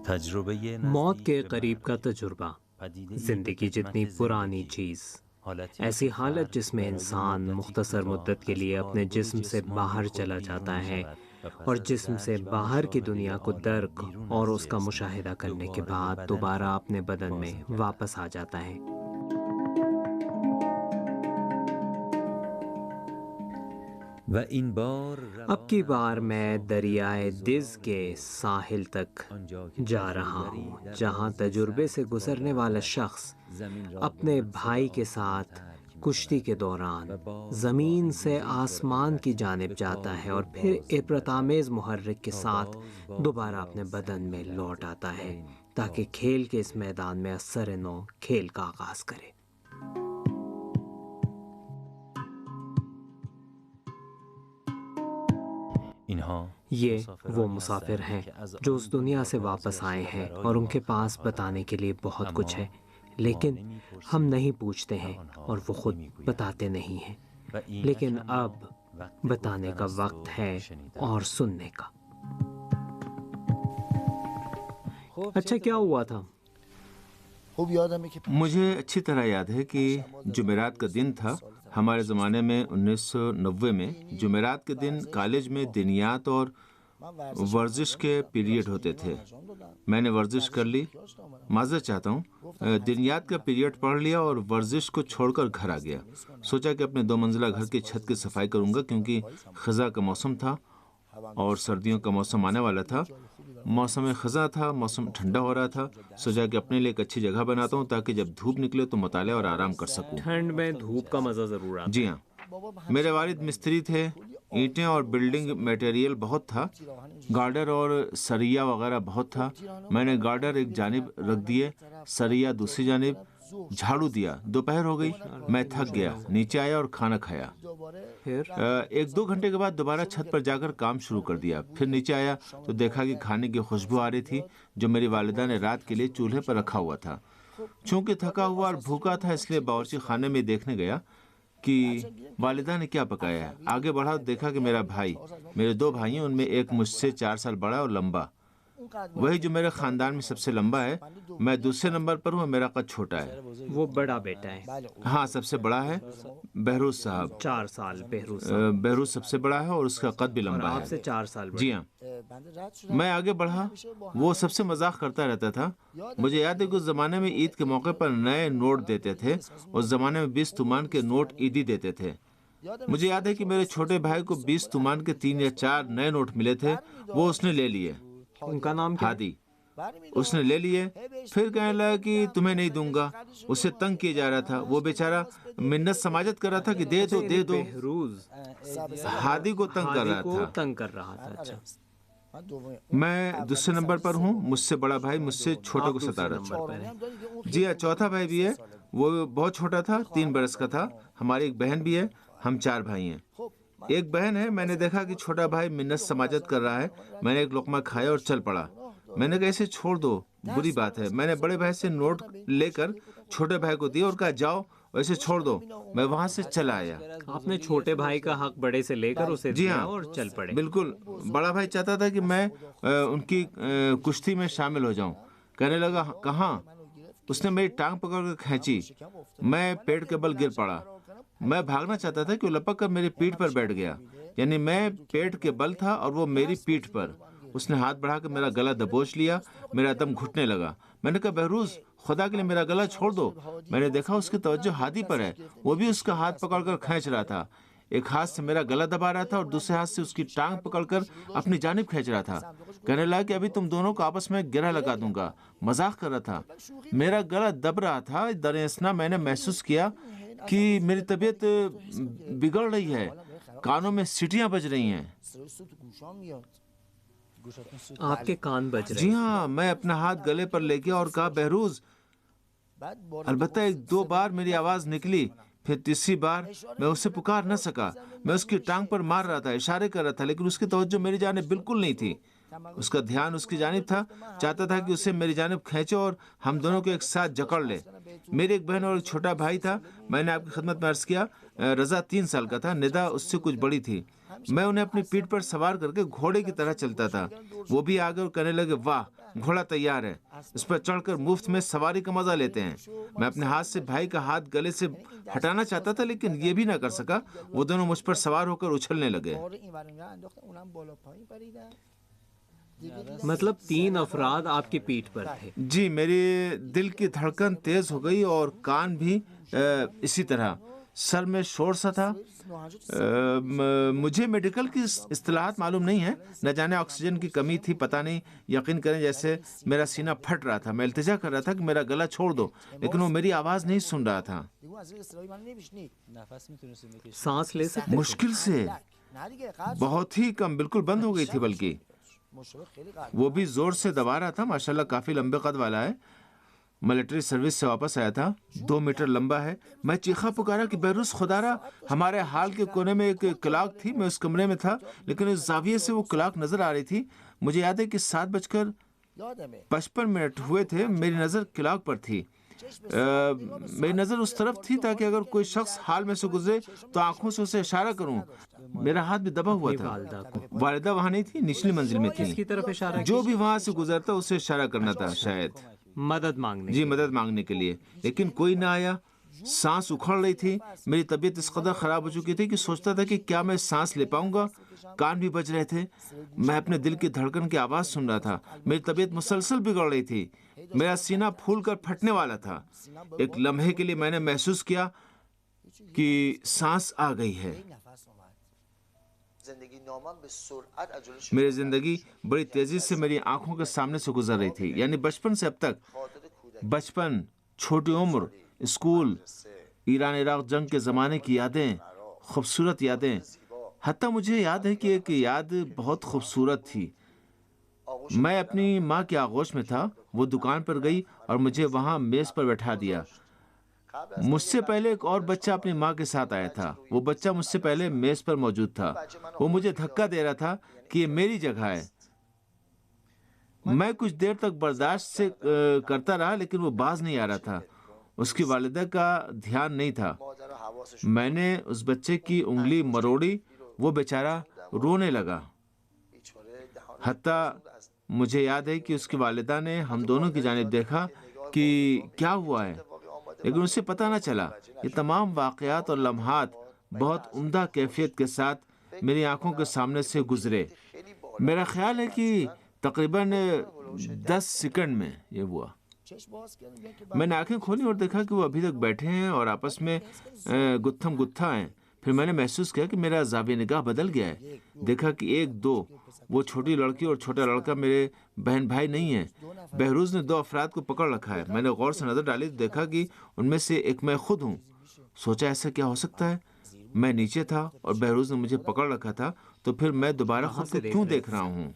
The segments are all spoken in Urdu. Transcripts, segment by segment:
موت کے قریب کا تجربہ، زندگی جتنی پرانی چیز، ایسی حالت جس میں انسان مختصر مدت کے لیے اپنے جسم سے باہر چلا جاتا ہے اور جسم سے باہر کی دنیا کو درک اور اس کا مشاہدہ کرنے کے بعد دوبارہ اپنے بدن میں واپس آ جاتا ہے۔ اب کی بار میں دریائے دز کے ساحل تک جا رہا ہوں، جہاں تجربے سے گزرنے والا شخص اپنے بھائی کے ساتھ کشتی کے دوران زمین سے آسمان کی جانب جاتا ہے اور پھر عبرت آمیز محرک کے ساتھ دوبارہ اپنے بدن میں لوٹ آتا ہے تاکہ کھیل کے اس میدان میں اثر نو کھیل کا آغاز کرے۔ یہ وہ مسافر ہیں جو اس دنیا سے واپس آئے ہیں اور ان کے پاس بتانے کے لیے بہت کچھ ہے، لیکن ہم نہیں پوچھتے ہیں اور وہ خود بتاتے نہیں ہیں، لیکن اب بتانے کا وقت ہے اور سننے کا۔ اچھا، کیا ہوا تھا؟ مجھے اچھی طرح یاد ہے کہ جمعرات کا دن تھا۔ ہمارے زمانے میں 1990 میں جمعرات کے دن کالج میں دینیات اور ورزش کے پیریڈ ہوتے تھے۔ میں نے ورزش کر لی، معذرت چاہتا ہوں، دینیات کا پیریڈ پڑھ لیا اور ورزش کو چھوڑ کر گھر آ گیا۔ سوچا کہ اپنے 2 منزلہ گھر کی چھت کی صفائی کروں گا کیونکہ خزاں کا موسم تھا اور سردیوں کا موسم آنے والا تھا۔ موسم خزاں تھا، موسم ٹھنڈا ہو رہا تھا۔ سوچا کہ اپنے لیے ایک اچھی جگہ بناتا ہوں تاکہ جب دھوپ نکلے تو مطالعہ اور آرام کر سکوں۔ ٹھنڈ میں دھوپ کا مزہ ضرور آتا ہے۔ جی ہاں، میرے والد مستری تھے، اینٹیں اور بلڈنگ میٹیریل بہت تھا، گارڈر اور سریا وغیرہ بہت تھا۔ میں نے گارڈر ایک جانب رکھ دیے، سریا دوسری جانب، جھاڑو دیا۔ دوپہر ہو گئی، میں تھک گیا، نیچے آیا اور کھانا کھایا۔ پھر 1-2 گھنٹے کے بعد دوبارہ چھت پر جا کر کام شروع کر دیا۔ پھر نیچے آیا تو دیکھا کہ کھانے کی خوشبو آ رہی تھی جو میری والدہ نے رات کے لیے چولہے پر رکھا ہوا تھا۔ چونکہ تھکا ہوا اور بھوکا تھا اس لیے باورچی خانے میں دیکھنے گیا کہ والدہ نے کیا پکایا ہے۔ آگے بڑھا تو دیکھا کہ میرا بھائی، میرے 2 بھائی ہیں، ان میں ایک مجھ سے 4 سال بڑا اور لمبا، وہی جو میرے خاندان میں سب سے لمبا ہے۔ میں دوسرے نمبر پر ہوں اور میرا قد چھوٹا ہے۔ وہ بڑا بیٹا ہے؟ ہاں، سب سے بڑا ہے بہروز صاحب، 4 سال بہروز بہروز سب سے بڑا ہے اور اس کا قد بھی لمبا آپ ہے۔ سے 4 سال بڑا۔ جی ہاں۔ میں آگے بڑھا، وہ سب سے مذاق کرتا رہتا تھا۔ مجھے یاد ہے کہ اس زمانے میں عید کے موقع پر نئے نوٹ دیتے تھے، اس زمانے میں 20 تومان کے نوٹ عیدی دیتے تھے۔ مجھے یاد ہے کہ میرے چھوٹے بھائی کو 20 تومان کے 3 یا 4 نئے نوٹ ملے تھے، وہ اس نے لے لیے۔ ان کا نام کیا؟ ہادی۔ اس نے لے لیے، پھر کہنے لگا کہ تمہیں نہیں دوں گا۔ اسے تنگ کیا جا رہا تھا، وہ بیچارہ منت سماجت کر رہا تھا کہ دے دو دے دو۔ بہروز ہادی کو تنگ کر رہا تھا۔ تنگ کر رہا تھا۔ اچھا، میں دوسرے نمبر پر ہوں، مجھ سے بڑا بھائی مجھ سے چھوٹے کو ستا رہا تھا۔ جی ہاں، چوتھا بھائی بھی ہے، وہ بہت چھوٹا تھا، 3 برس کا تھا۔ ہماری ایک بہن بھی ہے، ہم 4 بھائی ہیں۔ ایک بہن ہے، میں نے دیکھا کہ چھوٹا بھائی منت سماجت کر رہا ہے۔ میں نے ایک لقمہ کھایا اور چل پڑا۔ میں نے کہا اسے چھوڑ دو، بری بات ہے۔ میں نے بڑے بھائی سے نوٹ لے کر چھوٹے بھائی کو دیا اور کہا جاؤ اسے چھوڑ دو۔ میں وہاں سے چلا آیا۔ آپ نے چھوٹے بھائی کا حق بڑے سے لے کر اسے جی دیا ہاں، اور چل پڑے۔ بالکل۔ بڑا بھائی چاہتا تھا کہ میں ان کی کشتی میں شامل ہو جاؤں۔ کہنے لگا کہاں؟ اس نے میری ٹانگ پکڑ کر کھینچی، میں پیڑ کے بل گر پڑا۔ میں بھاگنا چاہتا تھا کہ وہ لپک کر میری پیٹھ پر بیٹھ گیا، یعنی میں پیڑ کے بل تھا اور وہ میری پیٹھ پر۔ اس نے ہاتھ بڑھا کر میرا گلا دبوچ لیا، میرا دم گھٹنے لگا۔ میں نے کہا بہروز، خدا کے لیے میرا گلا چھوڑ دو۔ میں نے دیکھا اس کی توجہ ہادی پر ہے، وہ بھی اس کا ہاتھ پکڑ کر کھینچ رہا تھا۔ ایک ہاتھ سے میرا گلا دبا رہا تھا اور دوسرے ہاتھ سے اس کی ٹانگ پکڑ کر اپنی جانب کھینچ رہا تھا۔ کہنے لگا کہ ابھی تم دونوں کو آپس میں گرہ لگا دوں گا۔ مذاق کر رہا تھا۔ میرا گلا دب رہا تھا۔ در اثنا میں نے محسوس کیا کہ میری طبیعت بگڑ رہی ہے، کانوں میں سیٹیاں بج رہی ہیں۔ آپ کے کان بج رہے؟ جی ہاں۔ میں اپنا ہاتھ گلے پر لے گیا اور کہا بہروز۔ البتہ 1-2 بار میری آواز نکلی، پھر تیسری بار میں اسے پکار نہ سکا۔ میں اس کی ٹانگ پر مار رہا تھا، اشارے کر رہا تھا، لیکن اس کی توجہ میری جانب بالکل نہیں تھی۔ اس کا دھیان اس کی جانب تھا، چاہتا تھا کہ اسے میری جانب کھینچے اور ہم دونوں کو ایک ساتھ جکڑ لے۔ میری ایک بہن اور ایک چھوٹا بھائی تھا۔ میں نے آپ کی خدمت میں عرض کیا، رضا 3 سال کا تھا، ندا اس سے کچھ بڑی تھی۔ میں انہیں اپنی پیٹھ پر سوار کر کے گھوڑے کی طرح چلتا تھا. وہ بھی آگے اور کہنے لگے واہ گھوڑا تیار ہے, اس پر چڑھ کر مفت میں سواری کا مزہ لیتے ہیں. میں اپنے ہاتھ سے بھائی کا ہاتھ گلے سے ہٹانا چاہتا تھا لیکن یہ بھی نہ کر سکا. وہ دونوں مجھ پر سوار ہو کر اچھلنے لگے. مطلب 3 افراد آپ کی پیٹھ پر تھے. جی, میری دل کی دھڑکن تیز ہو گئی اور کان بھی اسی طرح. سر میں شور سا تھا. مجھے میڈیکل کی اصطلاحات معلوم نہیں ہیں, نہ جانے آکسیجن کی کمی تھی, پتہ نہیں. یقین کریں جیسے میرا سینہ پھٹ رہا تھا. میں التجا کر رہا تھا کہ میرا گلا چھوڑ دو, لیکن وہ میری آواز نہیں سن رہا تھا. سانس لے سکتے؟ مشکل سے, بہت ہی کم, بالکل بند ہو گئی تھی. بلکہ وہ بھی زور سے دبا رہا تھا. ماشاءاللہ کافی لمبے قد والا ہے, ملٹری سروس سے واپس آیا تھا, 2 میٹر لمبا ہے. میں چیخا پکارا کہ بہروز خدارا, ہمارے ہال کے کونے میں ایک کلاک تھی. میں اس کمرے میں تھا لیکن اس زاویے سے وہ کلاک نظر آ رہی تھی. مجھے یاد ہے کہ 7:55 ہوئے تھے. میری نظر کلاک پر تھی. میری نظر اس طرف تھی تاکہ اگر کوئی شخص حال میں سے گزرے تو آنکھوں سے اسے اشارہ کروں. میرا ہاتھ بھی دبا ہوا تھا. والدہ وہاں نہیں تھی, نچلی منزل میں تھی. کس کی طرف اشارہ؟ جو بھی وہاں سے گزرتا اسے اشارہ کرنا تھا, شاید مدد مانگنے. جی, مدد مانگنے کے لیے. لیکن کوئی نہ آیا. سانس اکھڑ رہی تھی. میری طبیعت اس قدر خراب ہو چکی تھی کہ سوچتا تھا کہ کیا میں سانس لے پاؤں گا. کان بھی بج رہے تھے. میں اپنے دل کی دھڑکن کی آواز سن رہا تھا. میری طبیعت مسلسل بگڑ رہی تھی. میرا سینہ پھول کر پھٹنے والا تھا. ایک لمحے کے لیے میں نے محسوس کیا کہ سانس آ گئی ہے. میری زندگی بڑی تیزی سے میری آنکھوں کے سامنے سے گزر رہی تھی. یعنی بچپن سے اب تک. بچپن, چھوٹی عمر, اسکول, ایران عراق جنگ کے زمانے کی یادیں, خوبصورت یادیں. حتیٰ مجھے یاد ہے کہ ایک یاد بہت خوبصورت تھی. میں اپنی ماں کے آغوش میں تھا. وہ دکان پر گئی اور مجھے وہاں میز پر بیٹھا دیا. مجھ سے پہلے ایک اور بچہ اپنی ماں کے ساتھ آیا تھا. وہ بچہ مجھ سے پہلے میز پر موجود تھا. وہ مجھے دھکا دے رہا تھا کہ یہ میری جگہ ہے. میں کچھ دیر تک برداشت سے کرتا رہا لیکن وہ باز نہیں آ رہا تھا. اس کی والدہ کا دھیان نہیں تھا. میں نے اس بچے کی انگلی مروڑی. وہ بیچارہ رونے لگا. حتیٰ مجھے یاد ہے کہ اس کی والدہ نے ہم دونوں کی جانب دیکھا کہ کیا ہوا ہے, لیکن اسے پتہ نہ چلا. یہ تمام واقعات اور لمحات بہت عمدہ کیفیت کے ساتھ میری آنکھوں کے سامنے سے گزرے. میرا خیال ہے کہ تقریباً 10 سیکنڈ میں یہ ہوا. میں نے آنکھیں کھولی اور دیکھا کہ وہ ابھی تک بیٹھے ہیں اور آپس میں گتھم گتھا ہیں. پھر میں نے محسوس کیا کہ میرا زاویہ نگاہ بدل گیا ہے. دیکھا کہ 1-2 وہ چھوٹی لڑکی اور چھوٹا لڑکا میرے بہن بھائی نہیں ہیں. بہروز نے 2 افراد کو پکڑ رکھا ہے. میں نے غور سے نظر ڈالی تو دیکھا کہ ان میں سے ایک میں خود ہوں. سوچا ایسا کیا ہو سکتا ہے. میں نیچے تھا اور بہروز نے مجھے پکڑ رکھا تھا, تو پھر میں دوبارہ خود کو کیوں دیکھ رہا ہوں؟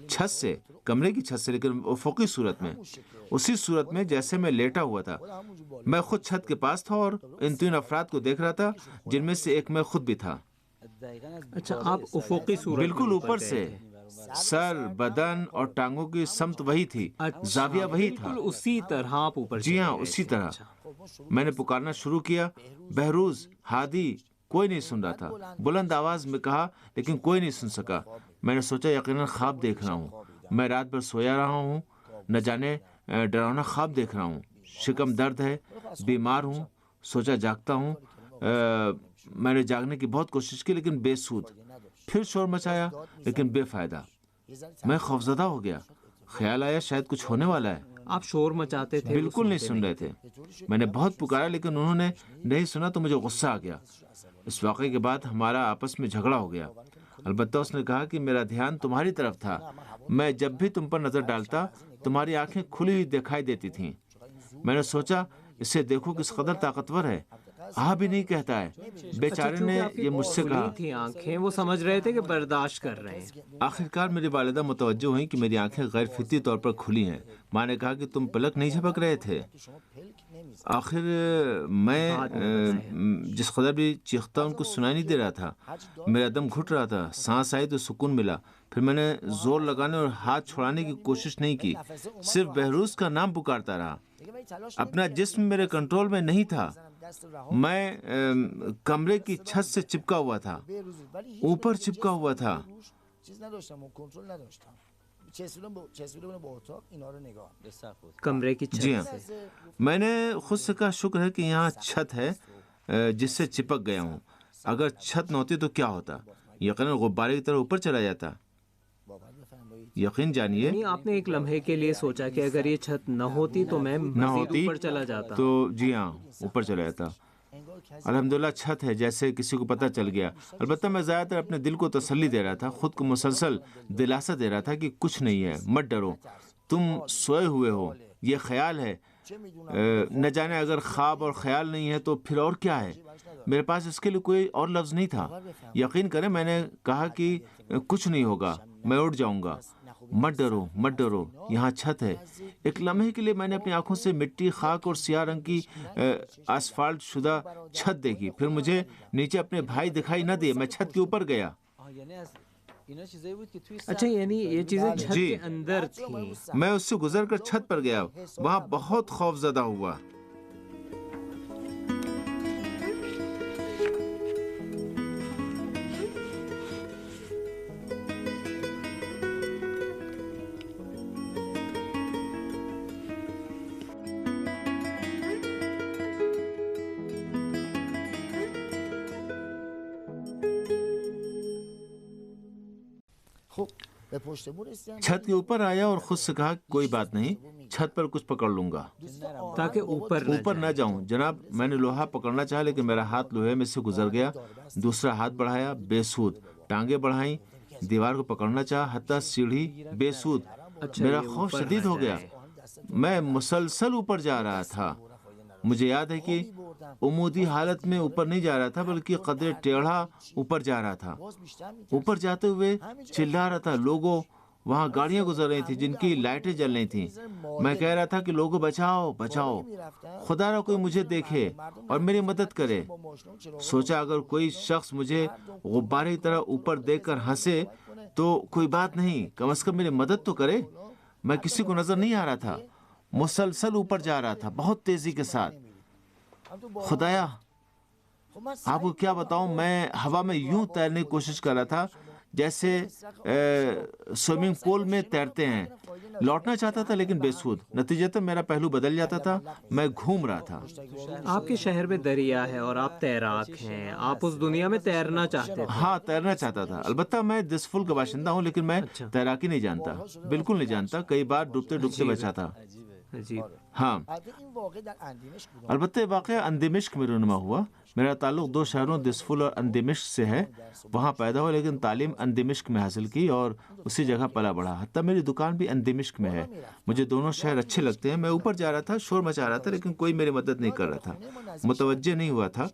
چھت سے, کمرے کی چھت سے, لیکن افقی صورت میں, اسی صورت میں جیسے میں لیٹا ہوا تھا. میں خود چھت کے پاس تھا اور ان 3 افراد کو دیکھ رہا تھا جن میں سے ایک میں خود بھی تھا. اچھا, آپ افقی صورت بالکل اوپر سے. سر, بدن اور ٹانگوں کی سمت وہی تھی, زاویہ وہی تھا. بالکل اسی طرح آپ اوپر. جی ہاں, اسی طرح. میں نے پکارنا شروع کیا, بہروز, ہادی. کوئی نہیں سن رہا تھا. بلند آواز میں کہا لیکن کوئی نہیں سن سکا. میں نے سوچا یقیناً خواب دیکھ رہا ہوں. میں رات بھر سویا رہا ہوں, نہ جانے ڈراؤنا خواب دیکھ رہا ہوں. شکم درد ہے, بیمار ہوں. سوچا جاگتا ہوں. میں نے جاگنے کی بہت کوشش کی لیکن بے سود. پھر شور مچایا لیکن بے فائدہ. میں خوفزدہ ہو گیا. خیال آیا شاید کچھ ہونے والا ہے. آپ شور مچاتے تھے, بالکل نہیں سن رہے تھے. میں نے بہت پکارا لیکن انہوں نے نہیں سنا تو مجھے غصہ آ گیا. اس واقعے کے بعد ہمارا آپس میں جھگڑا ہو گیا. البتہ اس نے کہا کہ میرا دھیان تمہاری طرف تھا. میں جب بھی تم پر نظر ڈالتا تمہاری آنکھیں کھلی ہوئی دکھائی دیتی تھیں. میں نے سوچا اسے دیکھو کس قدر طاقتور ہے, بھی نہیں کہتا ہے. بیچارے نے یہ مجھ سے کہا. تھی آنکھیں, وہ سمجھ رہے تھے کہ برداشت کر رہے ہیں. آخرکار میری والدہ متوجہ ہوئی کہ میری آنکھیں غیر فطری طور پر کھلی ہیں. ماں نے کہا کہ تم پلک نہیں جھپک رہے تھے. آخر میں جس قدر بھی چیختا ان کو سنائی نہیں دے رہا تھا. میرا دم گھٹ رہا تھا. سانس آئی تو سکون ملا. پھر میں نے زور لگانے اور ہاتھ چھوڑانے کی کوشش نہیں کی, صرف بہروز کا نام پکارتا رہا. اپنا جسم میرے کنٹرول میں نہیں تھا. میں کمرے کی چھت سے چپکا ہوا تھا, اوپر چپکا ہوا تھا. کمرے کی جی ہاں, چھت سے. میں نے خود سے کہا شکر ہے کہ یہاں چھت ہے جس سے چپک گیا ہوں. اگر چھت نہ ہوتی تو کیا ہوتا؟ یقیناً غبارے کی طرح اوپر چلا جاتا. یقین جانیے یعنی آپ نے ایک لمحے کے لیے سوچا کہ اگر یہ چھت نہ ہوتی تو میں نہ مزید ہوتی اوپر چلا جاتا. تو جی ہاں اوپر چلا جاتا. الحمدللہ چھت ہے جیسے کسی کو پتہ چل گیا. البتہ میں زیادہ تر اپنے دل کو تسلی دے رہا تھا, خود کو مسلسل دلاسا دے رہا تھا کہ کچھ نہیں ہے, مت ڈرو, تم سوئے ہوئے ہو, یہ خیال ہے. نہ جانے اگر خواب اور خیال نہیں ہے تو پھر اور کیا ہے. میرے پاس اس کے لیے کوئی اور لفظ نہیں تھا. یقین کریں میں نے کہا کہ کچھ نہیں ہوگا, میں اٹھ جاؤں گا, مت ڈرو مت ڈرو, یہاں چھت ہے. ایک لمحے کے لیے میں نے اپنی آنکھوں سے مٹی, خاک اور سیاہ رنگ کی اسفالٹ شدہ چھت دیکھی. پھر مجھے نیچے اپنے بھائی دکھائی نہ دیے. میں چھت کے اوپر گیا. اچھا یعنی یہ چیزیں چھت جی. کے اندر تھیں. میں اس سے گزر کر چھت پر گیا. وہاں بہت خوف زدہ ہوا. چھت کے اوپر آیا اور خود سے کہا کوئی بات نہیں, چھت پر کچھ پکڑ لوں گا تاکہ اوپر نہ جاؤں. جناب میں نے لوہا پکڑنا چاہا لیکن میرا ہاتھ لوہے میں سے گزر گیا. دوسرا ہاتھ بڑھایا, بے سود. ٹانگیں بڑھائیں, دیوار کو پکڑنا چاہا, حتیٰ سیڑھی, بے سود. میرا خوف شدید ہو گیا. میں مسلسل اوپر جا رہا تھا. مجھے یاد ہے کہ عمودی حالت میں اوپر نہیں جا رہا تھا بلکہ قدرے ٹیڑھا اوپر جا رہا تھا. اوپر جاتے ہوئے چلا رہا تھا. لوگوں, وہاں گاڑیاں گزر رہی تھیں جن کی لائٹیں جل رہی تھیں. میں کہہ رہا تھا کہ لوگوں بچاؤ بچاؤ, خدا را کوئی مجھے دیکھے اور میری مدد کرے. سوچا اگر کوئی شخص مجھے غبارے کی طرح اوپر دیکھ کر ہنسے تو کوئی بات نہیں, کم از کم میری مدد تو کرے. میں کسی کو نظر نہیں آ رہا تھا. مسلسل اوپر جا رہا تھا بہت تیزی کے ساتھ. خدایا آپ کو کیا بتاؤں, میں ہوا میں یوں تیرنے کی کوشش کر رہا تھا جیسے سوئمنگ پول میں تیرتے ہیں. لوٹنا چاہتا تھا لیکن بے سود. نتیجتاً میرا پہلو بدل جاتا تھا. میں گھوم رہا تھا. آپ کے شہر میں دریا ہے اور آپ تیراک ہیں, آپ اس دنیا میں تیرنا چاہتے تھے. ہاں تیرنا چاہتا تھا. البتہ میں دسفل کا باشندہ ہوں لیکن میں تیراکی نہیں جانتا, بالکل نہیں جانتا. کئی بار ڈوبتے ڈوبتے بچا تھا. ہاں البتہ واقعہ اندمشق میں رونما ہوا. میرا تعلق دو شہروں دسفل اور اندمشق سے ہے. وہاں پیدا ہوا لیکن تعلیم اندمشق میں حاصل کی اور اسی جگہ پلا بڑھا. حتیٰ میری دکان بھی اندمشق میں ہے. مجھے دونوں شہر اچھے لگتے ہیں. میں اوپر جا رہا تھا, شور مچا رہا تھا لیکن کوئی میری مدد نہیں کر رہا تھا, متوجہ نہیں ہوا تھا.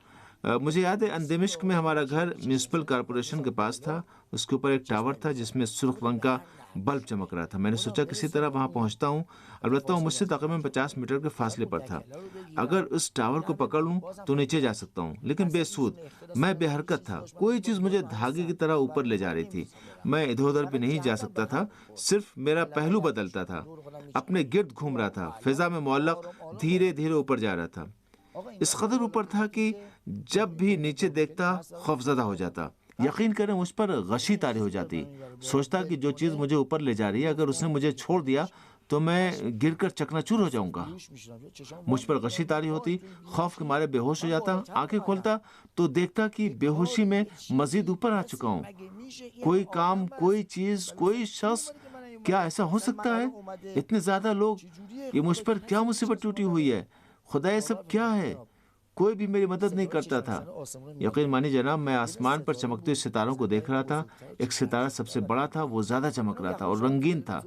مجھے یاد ہے اندمشق میں ہمارا گھر میونسپل کارپوریشن کے پاس تھا. اس کے اوپر ایک ٹاور تھا جس میں سرخ رنگ کا بلب چمک رہا تھا. میں نے سوچا کسی طرح وہاں پہنچتا ہوں. البتہ وہ مجھ سے تقریباً 50 میٹر کے فاصلے پر تھا. اگر اس ٹاور کو پکڑ لوں تو نیچے جا سکتا ہوں لیکن بے سود. میں بے حرکت تھا. کوئی چیز مجھے دھاگے کی طرح اوپر لے جا رہی تھی. میں ادھر ادھر بھی نہیں جا سکتا تھا, صرف میرا پہلو بدلتا تھا. اپنے گرد گھوم رہا تھا, فضا میں معلق دھیرے دھیرے اوپر جا رہا تھا. اس قدر اوپر تھا کہ جب بھی نیچے دیکھتا خوفزدہ ہو جاتا. یقین کریں مجھ پر غشی طاری ہو جاتی. سوچتا کہ جو چیز مجھے اوپر لے جا رہی ہے اگر اس نے مجھے چھوڑ دیا تو میں گر کر چکنا چور ہو جاؤں گا. مجھ پر غشی طاری ہوتی. خوف کے مارے بے ہوش ہو جاتا. آنکھیں کھولتا تو دیکھتا کہ بے ہوشی میں مزید اوپر آ چکا ہوں. کوئی کام, کوئی چیز, کوئی شخص, کیا ایسا ہو سکتا ہے؟ اتنے زیادہ لوگ, یہ مجھ پر کیا مصیبت ٹوٹی ہوئی ہے؟ خدا یہ سب کیا ہے؟ کوئی بھی میری مدد نہیں کرتا تھا. یقین مانی جناب, میں آسمان پر چمکتے ستاروں کو دیکھ رہا تھا. ایک ستارہ سب سے بڑا تھا, وہ زیادہ چمک رہا تھا اور رنگین تھا.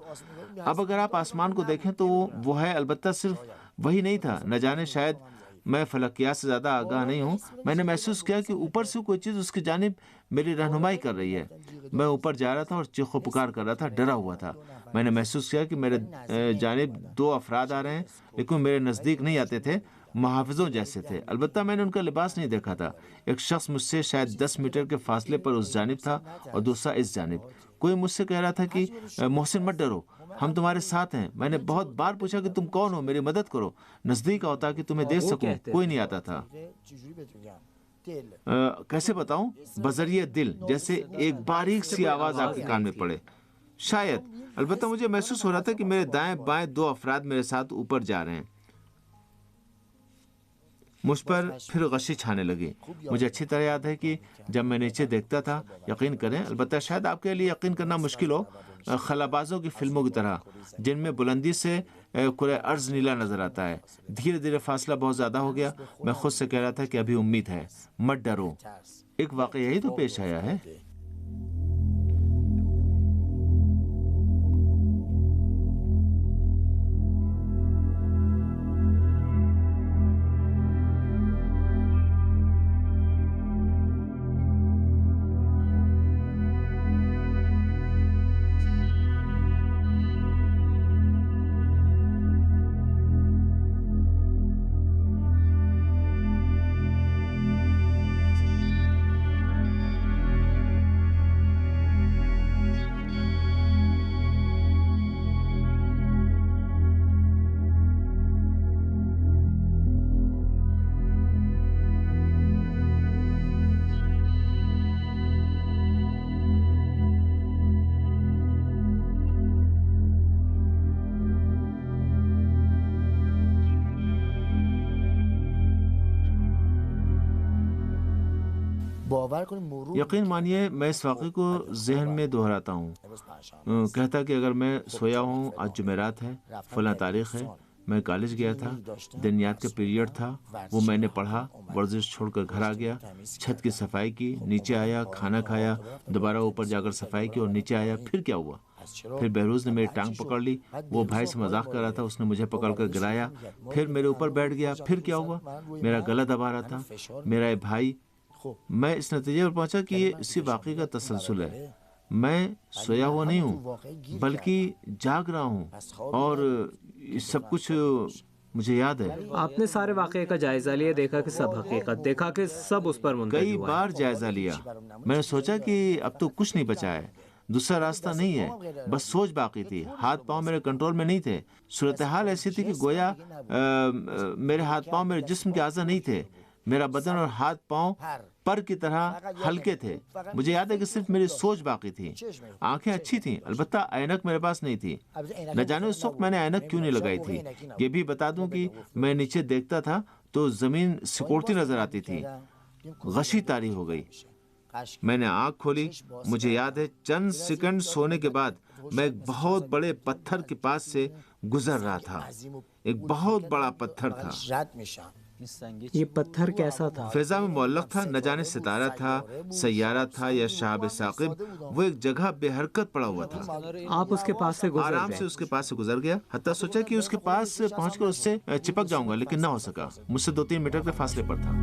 اب اگر آپ آسمان کو دیکھیں تو وہ ہے, البتہ صرف وہی نہیں تھا. نہ جانے شاید میں فلکیات سے زیادہ آگاہ نہیں ہوں. میں نے محسوس کیا کہ اوپر سے کوئی چیز اس کی جانب میری رہنمائی کر رہی ہے. میں اوپر جا رہا تھا اور چیخ و پکار کر رہا تھا, ڈرا ہوا تھا. میں نے محسوس کیا کہ میرے جانب 2 افراد آ رہے ہیں لیکن میرے نزدیک نہیں آتے تھے, محافظوں جیسے تھے. البتہ میں نے ان کا لباس نہیں دیکھا تھا. ایک شخص مجھ سے شاید 10 میٹر کے فاصلے پر اس جانب تھا اور دوسرا اس جانب. کوئی مجھ سے کہہ رہا تھا کہ محسن مت ڈرو، ہم تمہارے ساتھ ہیں۔ میں نے بہت بار پوچھا کہ تم کون ہو، میری مدد کرو، نزدیک آؤ تاکہ تمہیں دیکھ سکوں، کوئی نہیں آتا تھا۔ کیسے بتاؤں؟ بذریعہ دل، جیسے ایک باریک سی آواز آپ کے کان میں پڑے، شاید۔ البتہ مجھے محسوس ہو رہا تھا کہ میرے دائیں بائیں 2 افراد میرے ساتھ اوپر جا رہے ہیں۔ مجھ پر پھر غشی چھانے لگی۔ مجھے اچھی طرح یاد ہے کہ جب میں نیچے دیکھتا تھا، یقین کریں، البتہ شاید آپ کے لیے یقین کرنا مشکل ہو، خلابازوں کی فلموں کی طرح جن میں بلندی سے کرۂ ارض نیلا نظر آتا ہے، دھیرے دھیرے فاصلہ بہت زیادہ ہو گیا۔ میں خود سے کہہ رہا تھا کہ ابھی امید ہے، مت ڈرو، ایک واقعہ یہی تو پیش آیا ہے۔ یقین مانیے میں اس واقعے کو ذہن میں دہراتا ہوں۔ کہتا کہ اگر میں سویا ہوں، آج جمعرات ہے، فلاں تاریخ ہے، میں کالج گیا تھا، دنیات کا پیریڈ تھا، وہ میں نے پڑھا، ورزش چھوڑ کر گھر آ گیا، چھت کی صفائی کی، نیچے آیا، کھانا کھایا، دوبارہ اوپر جا کر صفائی کی اور نیچے آیا، پھر کیا ہوا؟ پھر بہروز نے میری ٹانگ پکڑ لی، وہ بھائی سے مذاق کر رہا تھا، اس نے مجھے پکڑ کر گرایا، پھر میرے اوپر بیٹھ گیا، پھر کیا ہوا؟ میرا گلا دبا رہا تھا، میرا یہ بھائی۔ میں اس نتیجے پر پہنچا کہ یہ اسی واقعے کا تسلسل ہے۔ میں سویا ہوا نہیں ہوں بلکہ جاگ رہا ہوں، اور سب کچھ مجھے یاد ہے۔ آپ نے سارے واقعے کا جائزہ لیا، دیکھا کہ سب حقیقت، دیکھا کہ سب اس پر منتج کئی ہوا ہے۔ بار جائزہ لیا، میں نے سوچا کہ اب تو کچھ نہیں بچا ہے، دوسرا راستہ نہیں ہے، بس سوچ باقی تھی، ہاتھ پاؤں میرے کنٹرول میں نہیں تھے۔ صورتحال ایسی تھی کہ گویا میرے ہاتھ پاؤں میرے جسم کے اعضاء نہیں تھے، میرا بدن اور ہاتھ پاؤں پر کی طرح ہلکے تھے۔ مجھے یاد ہے کہ صرف میری سوچ باقی تھی۔ آنکھیں اچھی تھیں، البتہ اینک میرے پاس نہیں تھی۔ نہ جانے اس وقت میں نے اینک کیوں نہیں لگائی تھی۔ یہ بھی بتا دوں کہ میں نیچے دیکھتا تھا تو زمین سکوڑتی نظر آتی تھی، غشی طاری ہو گئی۔ میں نے آنکھ کھولی، مجھے یاد ہے چند سیکنڈ سونے کے بعد میں ایک بہت بڑے پتھر کے پاس سے گزر رہا تھا۔ ایک بہت بڑا پتھر تھا۔ یہ پتھر کیسا تھا؟ فضا میں معلق تھا، نہ جانے ستارہ تھا، سیارہ تھا یا شہاب ثاقب، وہ ایک جگہ بے حرکت پڑا ہوا تھا۔ آپ اس کے پاس سے گزر آرام گئے؟ سے اس کے پاس سے گزر گیا، حتیٰ سوچا کہ اس کے پاس پہنچ کر اس سے چپک جاؤں گا، لیکن نہ ہو سکا۔ مجھ سے 2-3 میٹر کے فاصلے پر تھا۔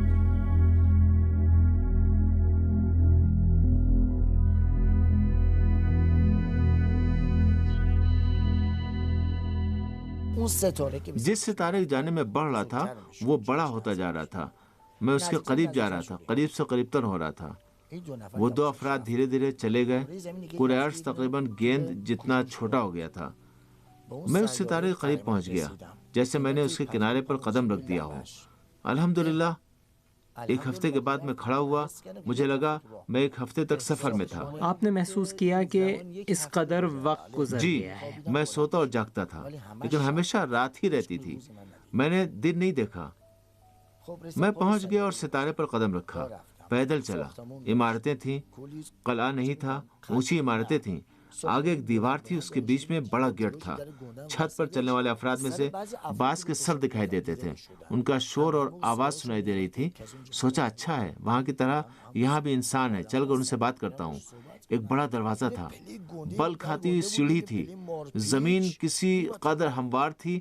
جس ستارے کی جانب میں بڑھ رہا تھا وہ بڑا ہوتا جا رہا تھا، میں اس کے قریب جا رہا تھا، قریب سے قریب تر ہو رہا تھا۔ وہ 2 افراد دھیرے دھیرے چلے گئے، کرۂ ارض تقریباً گیند جتنا چھوٹا ہو گیا تھا۔ میں اس ستارے کے قریب پہنچ گیا، جیسے میں نے اس کے کنارے پر قدم رکھ دیا ہو۔ الحمدللہ 1 ہفتے کے بعد میں کھڑا ہوا، مجھے لگا میں 1 ہفتے تک سفر میں تھا۔ آپ نے محسوس کیا کہ اس قدر وقت گزر جی، گیا ہے؟ میں سوتا اور جاگتا تھا، لیکن ہمیشہ رات ہی رہتی تھی، میں نے دن نہیں دیکھا۔ میں پہنچ گیا اور ستارے پر قدم رکھا، پیدل چلا۔ عمارتیں تھیں، قلعہ نہیں تھا، اونچی عمارتیں تھیں، آگے ایک دیوار تھی، اس کے بیچ میں بڑا گیٹ تھا۔ چھت پر چلنے والے افراد میں سے بعض کے سر دکھائی دیتے تھے، ان کا شور اور آواز سنائی دے رہی تھی۔ سوچا اچھا ہے، وہاں کی طرح یہاں بھی انسان ہے، چل کر ان سے بات کرتا ہوں۔ ایک بڑا دروازہ تھا، بل کھاتی ہوئی سیڑھی تھی، زمین کسی قدر ہموار تھی،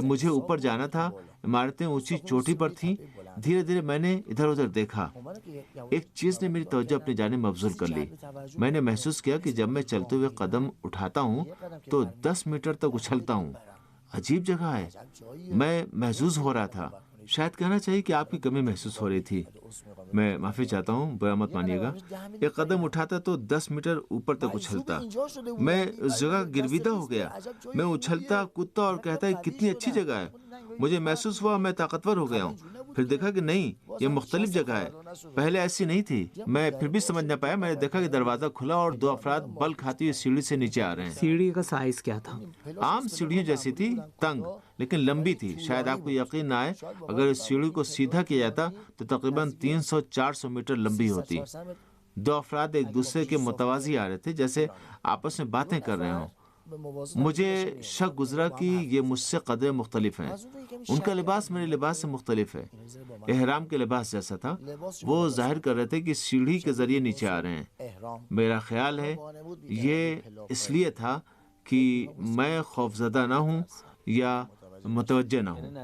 مجھے اوپر جانا تھا، عمارتیں اونچی چوٹی پر تھیں۔ دھیرے دھیرے میں نے ادھر ادھر دیکھا، ایک چیز نے میری توجہ اپنی جانب مبذول کر لی۔ میں نے محسوس کیا کہ جب میں چلتے ہوئے قدم اٹھاتا ہوں تو 10 میٹر تک اچھلتا ہوں۔ عجیب جگہ ہے، میں محظوظ ہو رہا تھا، شاید کہنا چاہیے کہ آپ کی کمی محسوس ہو رہی تھی. میں معافی چاہتا ہوں, برا مت مانیے گا. ایک قدم اٹھاتا تو 10 میٹر اوپر تک اچھلتا. میں اس جگہ گرویدہ ہو گیا. میں اچھلتا, کودتا اور کہتا ہے کتنی اچھی جگہ ہے. مجھے محسوس ہوا میں طاقتور ہو گیا ہوں. پھر دیکھا کہ نہیں, یہ مختلف جگہ ہے, پہلے ایسی نہیں تھی. میں پھر بھی سمجھ نہ پایا. میں نے دیکھا کہ دروازہ کھلا اور 2 افراد بل کھاتی ہوئی سیڑھی سے نیچے آ رہے ہیں. سیڑھی کا سائز کیا تھا؟ عام سیڑھیوں جیسی تھی, تنگ لیکن لمبی تھی. شاید آپ کو یقین نہ آئے, اگر اس سیڑھی کو سیدھا کیا جاتا تو تقریباً 300-400 میٹر لمبی ہوتی. 2 افراد ایک دوسرے کے متوازی آ رہے تھے, جیسے آپس میں باتیں کر رہے ہوں. مجھے شک گزرا کہ یہ مجھ سے قدرے مختلف ہیں. ان کا لباس میرے لباس سے مختلف ہے. احرام کے لباس جیسا تھا. وہ ظاہر کر رہے تھے کہ سیڑھی کے ذریعے نیچے آ رہے ہیں. میرا خیال ہے یہ اس لیے تھا کہ میں خوفزدہ نہ ہوں یا متوجہ نہ ہوں.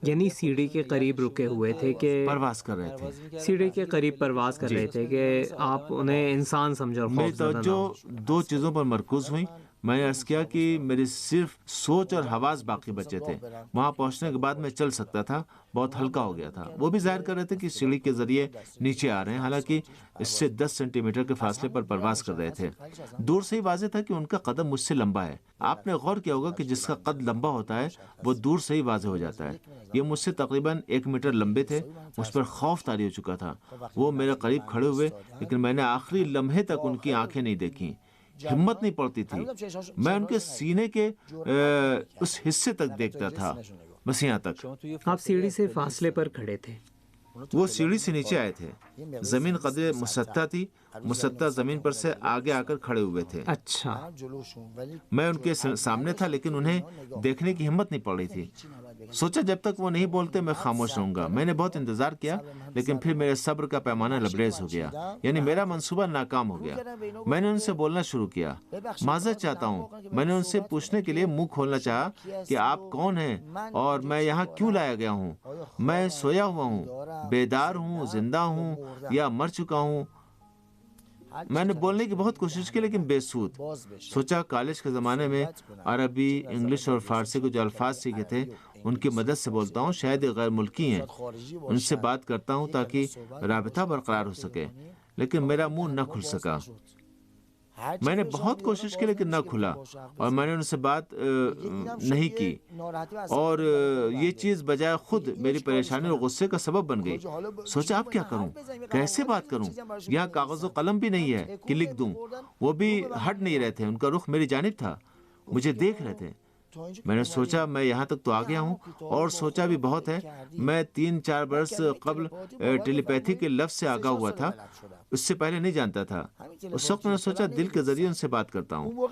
یعنی سیڑھی کے قریب رکے ہوئے تھے کہ پرواز کر رہے تھے. سیڑھی کے قریب پرواز کر رہے تھے کہ آپ انہیں انسان سمجھو اور میری خوفزدہ نہ توجہ ہو. 2 چیزوں پر مرکوز ہوئی. میں نے عرض کیا کہ میری صرف سوچ اور حواس باقی بچے تھے. وہاں پہنچنے کے بعد میں چل سکتا تھا. بہت ہلکا ہو گیا تھا. وہ بھی ظاہر کر رہے تھے کہ سیڑھی کے ذریعے نیچے آ رہے ہیں, حالانکہ اس سے 10 سینٹی میٹر کے فاصلے پر پرواز کر رہے تھے. دور سے ہی واضح تھا کہ ان کا قدم مجھ سے لمبا ہے. آپ نے غور کیا ہوگا کہ جس کا قد لمبا ہوتا ہے وہ دور سے ہی واضح ہو جاتا ہے. یہ مجھ سے تقریباً 1 میٹر لمبے تھے. مجھ پر خوف طاری ہو چکا تھا. وہ میرے قریب کھڑے ہوئے, لیکن میں نے آخری لمحے تک ان کی آنکھیں نہیں دیکھیں. ہمت نہیں پڑتی تھی. میں ان کے سینے کے اس حصے تک دیکھتا تھا, بس یہاں تک. آپ سیڑھی سے فاصلے پر کھڑے تھے. وہ سیڑھی سے نیچے آئے تھے. زمین قدرے مسطح تھی. مسطح زمین پر سے آگے آ کر کھڑے ہوئے تھے. اچھا. میں ان کے سامنے تھا, لیکن انہیں دیکھنے کی ہمت نہیں پڑ رہی تھی. سوچا جب تک وہ نہیں بولتے میں خاموش رہوں گا. میں نے بہت انتظار کیا, لیکن پھر میرے صبر کا پیمانہ لبریز ہو گیا. یعنی میرا منصوبہ ناکام ہو گیا. میں نے ان سے بولنا شروع کیا. معذرت چاہتا ہوں. میں نے ان سے پوچھنے کے لیے منہ کھولنا چاہا کہ آپ کون ہیں اور میں یہاں کیوں لایا گیا ہوں. میں سویا ہوا ہوں, بیدار ہوں, زندہ ہوں یا مر چکا ہوں. میں نے بولنے کی بہت کوشش کی, لیکن بے سود. سوچا کالج کے زمانے میں عربی, انگلش اور فارسی کو جو الفاظ سیکھے تھے ان کی مدد سے بولتا ہوں. شاید یہ غیر ملکی ہیں. ان سے بات کرتا ہوں تاکہ رابطہ برقرار ہو سکے, لیکن میرا منہ نہ کھل سکا. میں نے بہت کوشش کی لیکن نہ کھلا, اور میں نے ان سے بات نہیں کی, اور یہ چیز بجائے خود میری پریشانی اور غصے کا سبب بن گئی. سوچا اب کیا کروں, کیسے بات کروں. یہاں کاغذ و قلم بھی نہیں ہے کہ لکھ دوں. وہ بھی ہٹ نہیں رہے تھے. ان کا رخ میری جانب تھا, مجھے دیکھ رہے تھے. میں نے سوچا میں یہاں تک تو آ گیا ہوں, اور سوچا بھی بہت ہے. میں 3-4 برس قبل ٹیلی پیتھی کے لفظ سے آگاہ ہوا تھا, اس سے پہلے نہیں جانتا تھا. اس وقت میں نے سوچا دل کے ذریعے ان سے بات کرتا ہوں.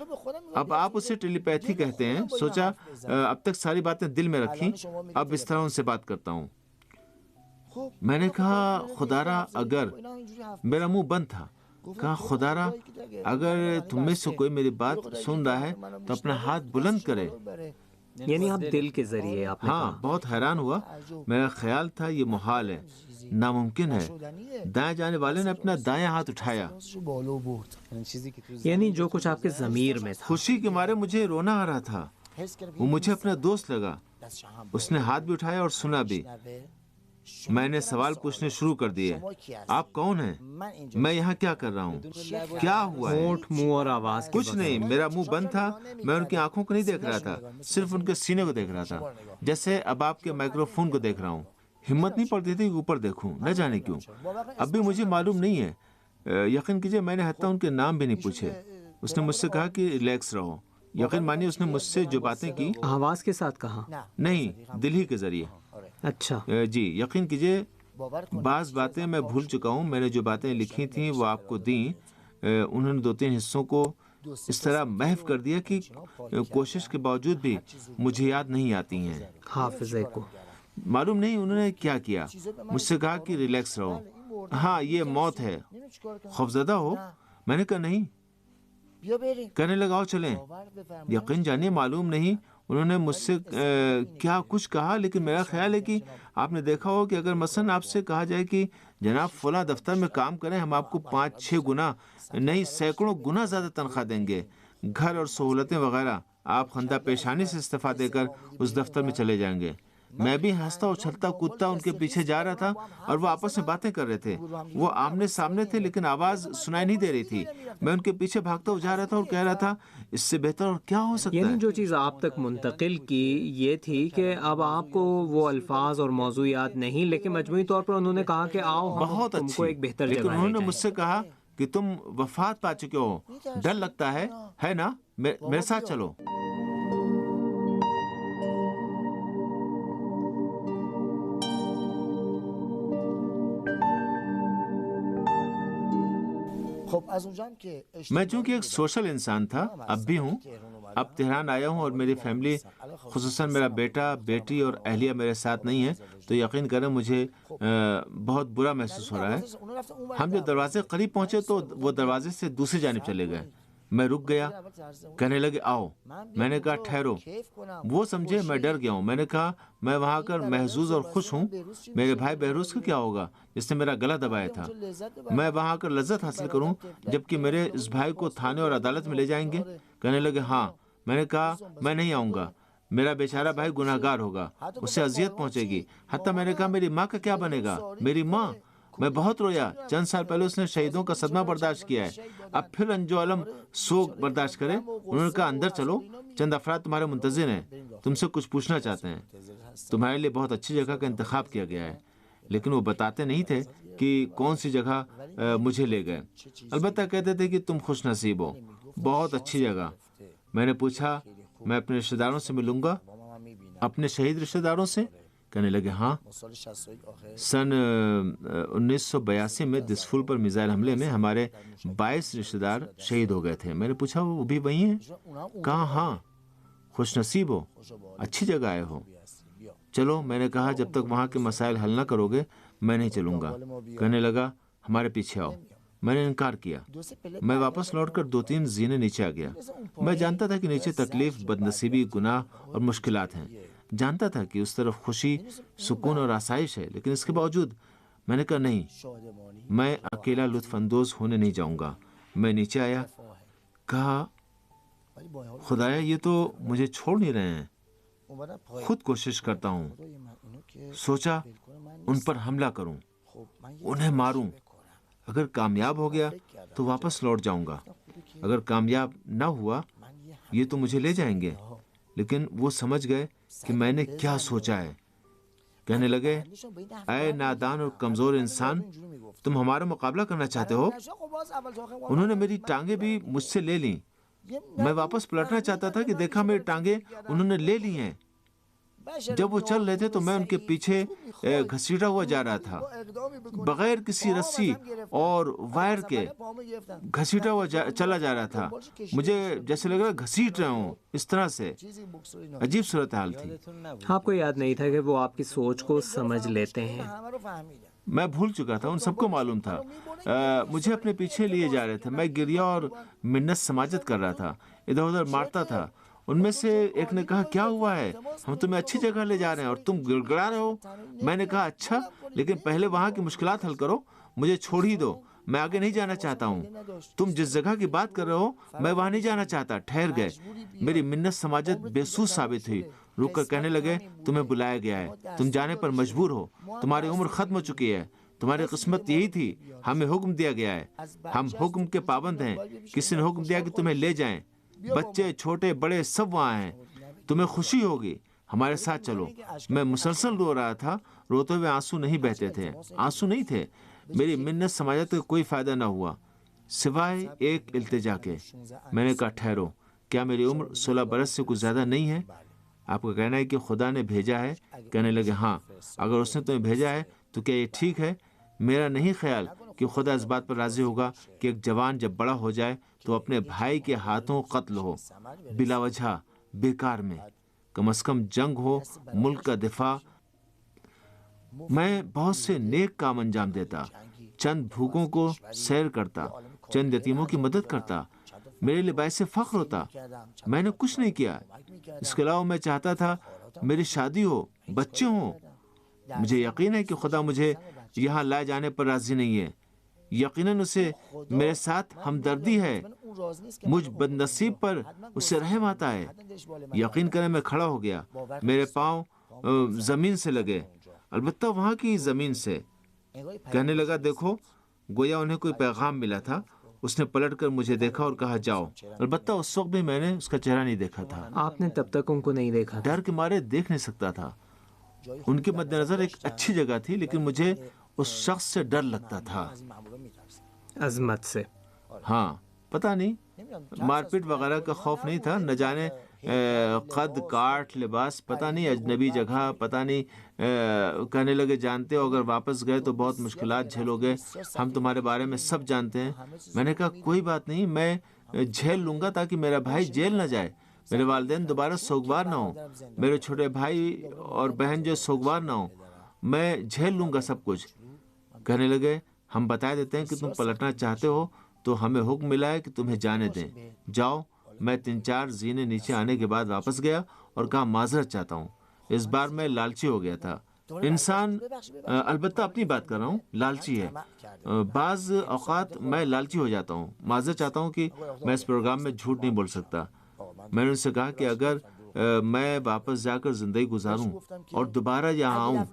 اب آپ اسے ٹیلی پیتھی کہتے ہیں. سوچا اب تک ساری باتیں دل میں رکھیں, اب اس طرح ان سے بات کرتا ہوں. میں نے کہا خدا را, اگر میرا منہ بند تھا, کہا خدا را اگر تم میں سے کوئی میری بات سن رہا ہے تو اپنا ہاتھ بلند کرے. یعنی آپ دل کے ذریعے آپ نے ہاں, کہا. بہت حیران ہوا. میرا خیال تھا یہ محال ہے, ناممکن ہے. دائیں جانے والے نے اپنا دایاں ہاتھ اٹھایا. یعنی جو کچھ آپ کے ضمیر میں تھا. خوشی کے مارے مجھے رونا آ رہا تھا. وہ مجھے اپنا دوست لگا. اس نے ہاتھ بھی اٹھایا اور سنا بھی. میں نے سوال پوچھنے شروع کر دیے. آپ کون ہیں؟ میں یہاں کیا کر رہا ہوں؟ کیا ہوا ہے؟ ہونٹ, منہ اور آواز کچھ نہیں. میرا منہ بند تھا. میں ان کی آنکھوں کو نہیں دیکھ رہا تھا, صرف ان کے سینے کو دیکھ رہا تھا, جیسے اب آپ کے مائکرو فون کو دیکھ رہا ہوں. ہمت نہیں پڑتی تھی کہ اوپر دیکھوں, نہ جانے کیوں. اب بھی مجھے معلوم نہیں ہے. یقین کیجیے میں نے حتیٰ ان کے نام بھی نہیں پوچھے. اس نے مجھ سے کہا کہ ریلیکس رہو. یقین مانیے اس نے مجھ سے جو باتیں کی, آواز کے ساتھ کہا. نہیں, دل ہی کے ذریعے. اچھا. جی, یقین کیجیے بعض باتیں میں بھول چکا ہوں. میں نے جو باتیں لکھی تھیں وہ آپ کو دیں. انہوں نے 2-3 حصوں کو اس طرح محو کر دیا کہ کوشش کے باوجود بھی مجھے یاد نہیں آتی ہیں. حافظے کو معلوم نہیں انہوں نے کیا کیا. مجھ سے کہا کہ ریلیکس رہو. ہاں, یہ موت ہے. خوفزدہ ہو؟ میں نے کہا نہیں. کہنے لگاؤ چلیں. یقین جانیے معلوم نہیں انہوں نے مجھ سے کیا کچھ کہا, لیکن میرا خیال ہے کہ آپ نے دیکھا ہو کہ اگر مثلا آپ سے کہا جائے کہ جناب فلاں دفتر میں کام کریں, ہم آپ کو 5-6 گنا نہیں سینکڑوں گنا زیادہ تنخواہ دیں گے, گھر اور سہولتیں وغیرہ, آپ خندہ پیشانی سے استعفیٰ دے کر اس دفتر میں چلے جائیں گے. میں بھی ہنستا اچھلتا کودتا ان کے پیچھے جا رہا تھا اور وہ آپس میں باتیں کر رہے تھے. وہ آمنے سامنے تھے لیکن آواز سنائی نہیں دے رہی تھی. میں ان کے پیچھے بھاگتا ہوا جا رہا تھا اور کہہ رہا تھا اس سے بہتر اور کیا ہو سکتا یعنی ہے. جو چیز آپ تک منتقل کی یہ تھی کہ اب آپ کو وہ الفاظ اور موضوعات نہیں، لیکن مجموعی طور پر انہوں نے کہا کہ آؤ ہم بہت تم کو اچھی. ایک بہتر لیکن جگہ انہوں لے نے جائیں. مجھ سے کہا کہ تم وفات پا چکے ہو، ڈر لگتا ہے نا، میرے ساتھ چلو. میں چونکہ ایک سوشل انسان تھا، اب بھی ہوں. اب تہران آیا ہوں اور میری فیملی خصوصاً میرا بیٹا بیٹی اور اہلیہ میرے ساتھ نہیں ہے، تو یقین کریں مجھے بہت برا محسوس ہو رہا ہے. ہم جب دروازے قریب پہنچے تو وہ دروازے سے دوسری جانب چلے گئے. میں رک گیا. کہنے لگے آؤ. میں نے کہا ٹھہرو. وہ سمجھے میں ڈر گیا ہوں. میں نے کہا میں وہاں کر محظوظ اور خوش ہوں. میرے بھائی بہروز کا کیا ہوگا جس نے میرا گلا دبایا تھا؟ میں وہاں کر لذت حاصل کروں جبکہ میرے اس بھائی کو تھانے اور عدالت میں لے جائیں گے؟ کہنے لگے ہاں. میں نے کہا میں نہیں آؤں گا. میرا بیچارہ بھائی گناہ گار ہوگا، اسے اذیت پہنچے گی. حتیٰ میں نے کہا میری ماں کا کیا بنے گا؟ میری ماں. میں بہت رویا. چند سال پہلے اس نے شہیدوں کا صدمہ برداشت کیا ہے، اب پھر انجو علم سوگ برداشت کرے. انہوں نے کہا اندر چلو، چند افراد تمہارے منتظر ہیں، تم سے کچھ پوچھنا چاہتے ہیں. تمہارے لیے بہت اچھی جگہ کا انتخاب کیا گیا ہے. لیکن وہ بتاتے نہیں تھے کہ کون سی جگہ مجھے لے گئے. البتہ کہتے تھے کہ تم خوش نصیب ہو، بہت اچھی جگہ. میں نے پوچھا میں اپنے رشتہ داروں سے ملوں گا؟ اپنے شہید رشتہ داروں سے؟ کہنے لگے ہاں. سن 1982 میں دسفول پر میزائل حملے میں ہمارے 22 رشتہ دار شہید ہو گئے تھے. میں نے پوچھا وہ بھی وہی ہیں؟ کہا ہاں. خوش نصیب ہو، اچھی جگہ آئے ہو. چلو. میں نے کہا جب تک وہاں کے مسائل حل نہ کرو گے میں نہیں چلوں گا. کہنے لگا ہمارے پیچھے آؤ. میں نے انکار کیا. میں واپس لوٹ کر 2-3 زینے نیچے آ گیا. میں جانتا تھا کہ نیچے تکلیف، بدنصیبی، گناہ اور مشکلات ہیں. جانتا تھا کہ اس طرف خوشی، سکون اور آسائش ہے، لیکن اس کے باوجود میں نے کہا نہیں، میں اکیلا لطف اندوز ہونے نہیں جاؤں گا. میں نیچے آیا. کہا خدایا یہ تو مجھے چھوڑ نہیں رہے ہیں. خود کوشش کرتا ہوں. سوچا ان پر حملہ کروں، انہیں ماروں. اگر کامیاب ہو گیا تو واپس لوٹ جاؤں گا، اگر کامیاب نہ ہوا یہ تو مجھے لے جائیں گے. لیکن وہ سمجھ گئے کہ میں نے کیا سوچا ہے. کہنے لگے اے نادان اور کمزور انسان، تم ہمارا مقابلہ کرنا چاہتے ہو؟ انہوں نے میری ٹانگیں بھی مجھ سے لے لیں. میں واپس پلٹنا چاہتا تھا کہ دیکھا میری ٹانگیں انہوں نے لے لی ہیں. جب وہ چل رہے تھے تو میں ان کے پیچھے گھسیٹا ہوا جا رہا تھا، بغیر کسی رسی اور وائر کے گھسیٹا ہوا چلا جا رہا تھا. مجھے جیسے لگ رہا گھسیٹ رہا ہوں. اس طرح سے عجیب صورتحال تھی. آپ کو یاد نہیں تھا کہ وہ آپ کی سوچ کو سمجھ لیتے ہیں؟ میں بھول چکا تھا، ان سب کو معلوم تھا. مجھے اپنے پیچھے لیے جا رہے تھے. میں گریا اور منت سماجت کر رہا تھا، ادھر ادھر مارتا تھا. ان میں سے ایک نے کہا کیا ہوا ہے؟ ہم تمہیں اچھی جگہ لے جا رہے ہیں اور تم گڑگڑا رہے ہو. میں نے کہا اچھا، لیکن پہلے وہاں کی مشکلات حل کرو، مجھے چھوڑ ہی دو. میں آگے نہیں جانا چاہتا ہوں. تم جس جگہ کی بات کر رہے ہو میں وہاں نہیں جانا چاہتا. ٹھہر گئے. میری منت سماجت بے سود ثابت ہوئی. رک کر کہنے لگے تمہیں بلایا گیا ہے، تم جانے پر مجبور ہو. تمہاری عمر ختم ہو چکی ہے. تمہاری قسمت یہی تھی. ہمیں حکم دیا گیا ہے، ہم حکم کے پابند ہیں. کسی نے حکم دیا کہ تمہیں لے جائیں. بچے چھوٹے بڑے سب وہاں ہیں. تمہیں خوشی ہوگی، ہمارے ساتھ چلو. میں مسلسل رو رہا تھا. روتے ہوئے آنسو نہیں بہتے تھے، آنسو نہیں تھے. میری منت سماجت کا کوئی فائدہ نہ ہوا سوائے ایک التجا کے. میں نے کہا ٹھہرو، کیا میری عمر 16 برس سے کچھ زیادہ نہیں ہے؟ آپ کا کہنا ہے کہ خدا نے بھیجا ہے؟ کہنے لگے ہاں. اگر اس نے تمہیں بھیجا ہے تو کیا یہ ٹھیک ہے؟ میرا نہیں خیال کہ خدا اس بات پر راضی ہوگا کہ ایک جوان جب بڑا ہو جائے تو اپنے بھائی کے ہاتھوں قتل ہو، بلا وجہ، بیکار میں. کم از کم جنگ ہو، ملک کا دفاع. میں بہت سے نیک کام انجام دیتا، چند بھوکوں کو سیر کرتا، چند یتیموں کی مدد کرتا. میرے لیے باعث فخر ہوتا. میں نے کچھ نہیں کیا. اس کے علاوہ میں چاہتا تھا میری شادی ہو، بچے ہوں. مجھے یقین ہے کہ خدا مجھے یہاں لائے جانے پر راضی نہیں ہے. یقیناً اسے میرے ساتھ ہمدردی ہے. مجھ بدنصیب پر اسے رحم آتا ہے. یقین کریں میں کھڑا ہو گیا. میرے پاؤں زمین سے لگے، البتہ وہاں کی زمین سے۔ کہنے لگا دیکھو، گویا انہیں کوئی پیغام ملا تھا۔ اس نے پلٹ کر مجھے دیکھا اور کہا جاؤ۔ البتہ اس وقت بھی میں نے اس کا چہرہ نہیں دیکھا تھا، آپ نے تب تک ان کو نہیں دیکھا؟ ڈر کے مارے دیکھ نہیں سکتا تھا۔ ان کے مد نظر ایک اچھی جگہ تھی، لیکن مجھے اس شخص سے ڈر لگتا تھا، عظمت سے۔ ہاں، پتہ نہیں، مار پیٹ وغیرہ کا خوف نہیں تھا، نہ جانے قد کاٹ لباس، پتہ نہیں اجنبی جگہ، پتہ نہیں۔ کہنے لگے جانتے ہو اگر واپس گئے تو بہت مشکلات جھیلو گے، ہم تمہارے بارے میں سب جانتے ہیں۔ میں نے کہا کوئی بات نہیں، میں جھیل لوں گا تاکہ میرا بھائی جیل نہ جائے، میرے والدین دوبارہ سوگوار نہ ہوں، میرے چھوٹے بھائی اور بہن جو سوگوار نہ ہوں، میں جھیل لوں گا سب کچھ۔ کہنے لگے ہم بتا دیتے ہیں کہ تم پلٹنا چاہتے ہو تو ہمیں حکم ملا ہے کہ تمہیں جانے دیں، جاؤ۔ میں 3-4 زینے نیچے آنے کے بعد واپس گیا اور کہا معذرت چاہتا ہوں، اس بار میں لالچی ہو گیا تھا۔ انسان، البتہ اپنی بات کر رہا ہوں، لالچی ہے۔ بعض اوقات میں لالچی ہو جاتا ہوں۔ معذرت چاہتا ہوں کہ میں اس پروگرام میں جھوٹ نہیں بول سکتا۔ میں نے ان سے کہا کہ اگر میں واپس جا کر زندگی گزاروں اور دوبارہ یہاں آؤں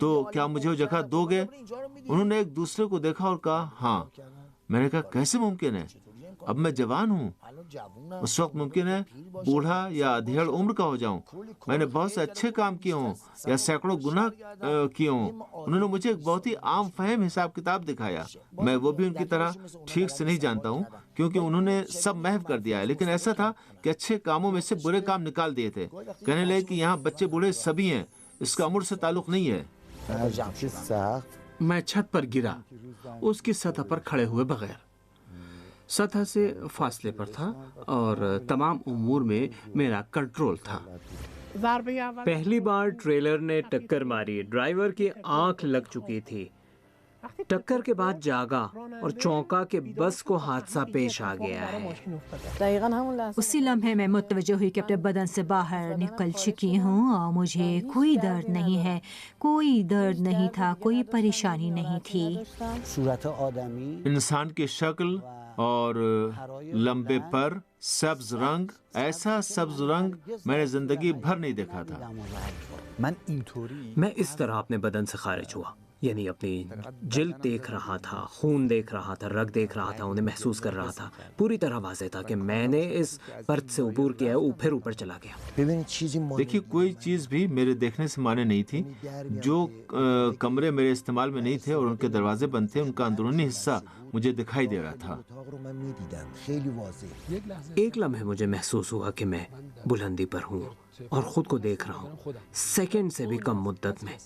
تو کیا مجھے وہ جگہ دو گے؟ انہوں نے ایک دوسرے کو دیکھا اور کہا ہاں۔ میں نے کہا کیسے ممکن ہے؟ اب میں جوان ہوں، اس وقت ممکن ہے بوڑھا یا ادھیڑ عمر کا ہو جاؤں، میں نے بہت سے اچھے کام کیے ہوں یا سینکڑوں گناہ کیے ہوں۔ انہوں نے مجھے ایک بہت ہی عام فہم حساب کتاب دکھایا۔ میں وہ بھی ان کی طرح ٹھیک سے نہیں جانتا ہوں کیونکہ انہوں نے سب محو کر دیا ہے، لیکن ایسا تھا کہ اچھے کاموں میں سے برے کام نکال دیے تھے۔ کہنے لگے کہ یہاں بچے بوڑھے سبھی ہیں، اس کا عمر سے تعلق نہیں ہے۔ میں چھت پر گرا، اس کی سطح پر کھڑے ہوئے بغیر، سطح سے فاصلے پر تھا اور تمام امور میں میرا کنٹرول تھا۔ پہلی بار ٹریلر نے ٹکر ماری، ڈرائیور کی آنکھ لگ چکی تھی۔ ٹکر کے بعد جاگا اور چونکا کہ بس کو حادثہ پیش آ گیا ہے۔ اسی لمحے میں متوجہ ہوئی کہ اپنے بدن سے باہر نکل چکی ہوں اور مجھے کوئی درد نہیں ہے، کوئی درد نہیں تھا، کوئی پریشانی نہیں تھی۔ انسان کی شکل اور لمبے پر، سبز رنگ، ایسا سبز رنگ میں نے زندگی بھر نہیں دیکھا تھا۔ میں اس طرح اپنے بدن سے خارج ہوا، یعنی اپنی جلد دیکھ رہا تھا، خون دیکھ رہا تھا، رگ دیکھ رہا تھا، انہیں محسوس کر رہا تھا۔ پوری طرح واضح تھا کہ میں نے اس پرت سے عبور کیا ہے، پھر اوپر چلا گیا۔ دیکھیے کوئی چیز بھی میرے دیکھنے سے مانے نہیں تھی۔ جو کمرے میرے استعمال میں نہیں تھے اور ان کے دروازے بند تھے، ان کا اندرونی حصہ مجھے دکھائی دے رہا تھا۔ ایک لمحے مجھے محسوس ہوا کہ میں بلندی پر ہوں اور خود کو دیکھ رہا ہوں، سیکنڈ سے بھی کم مدت میں۔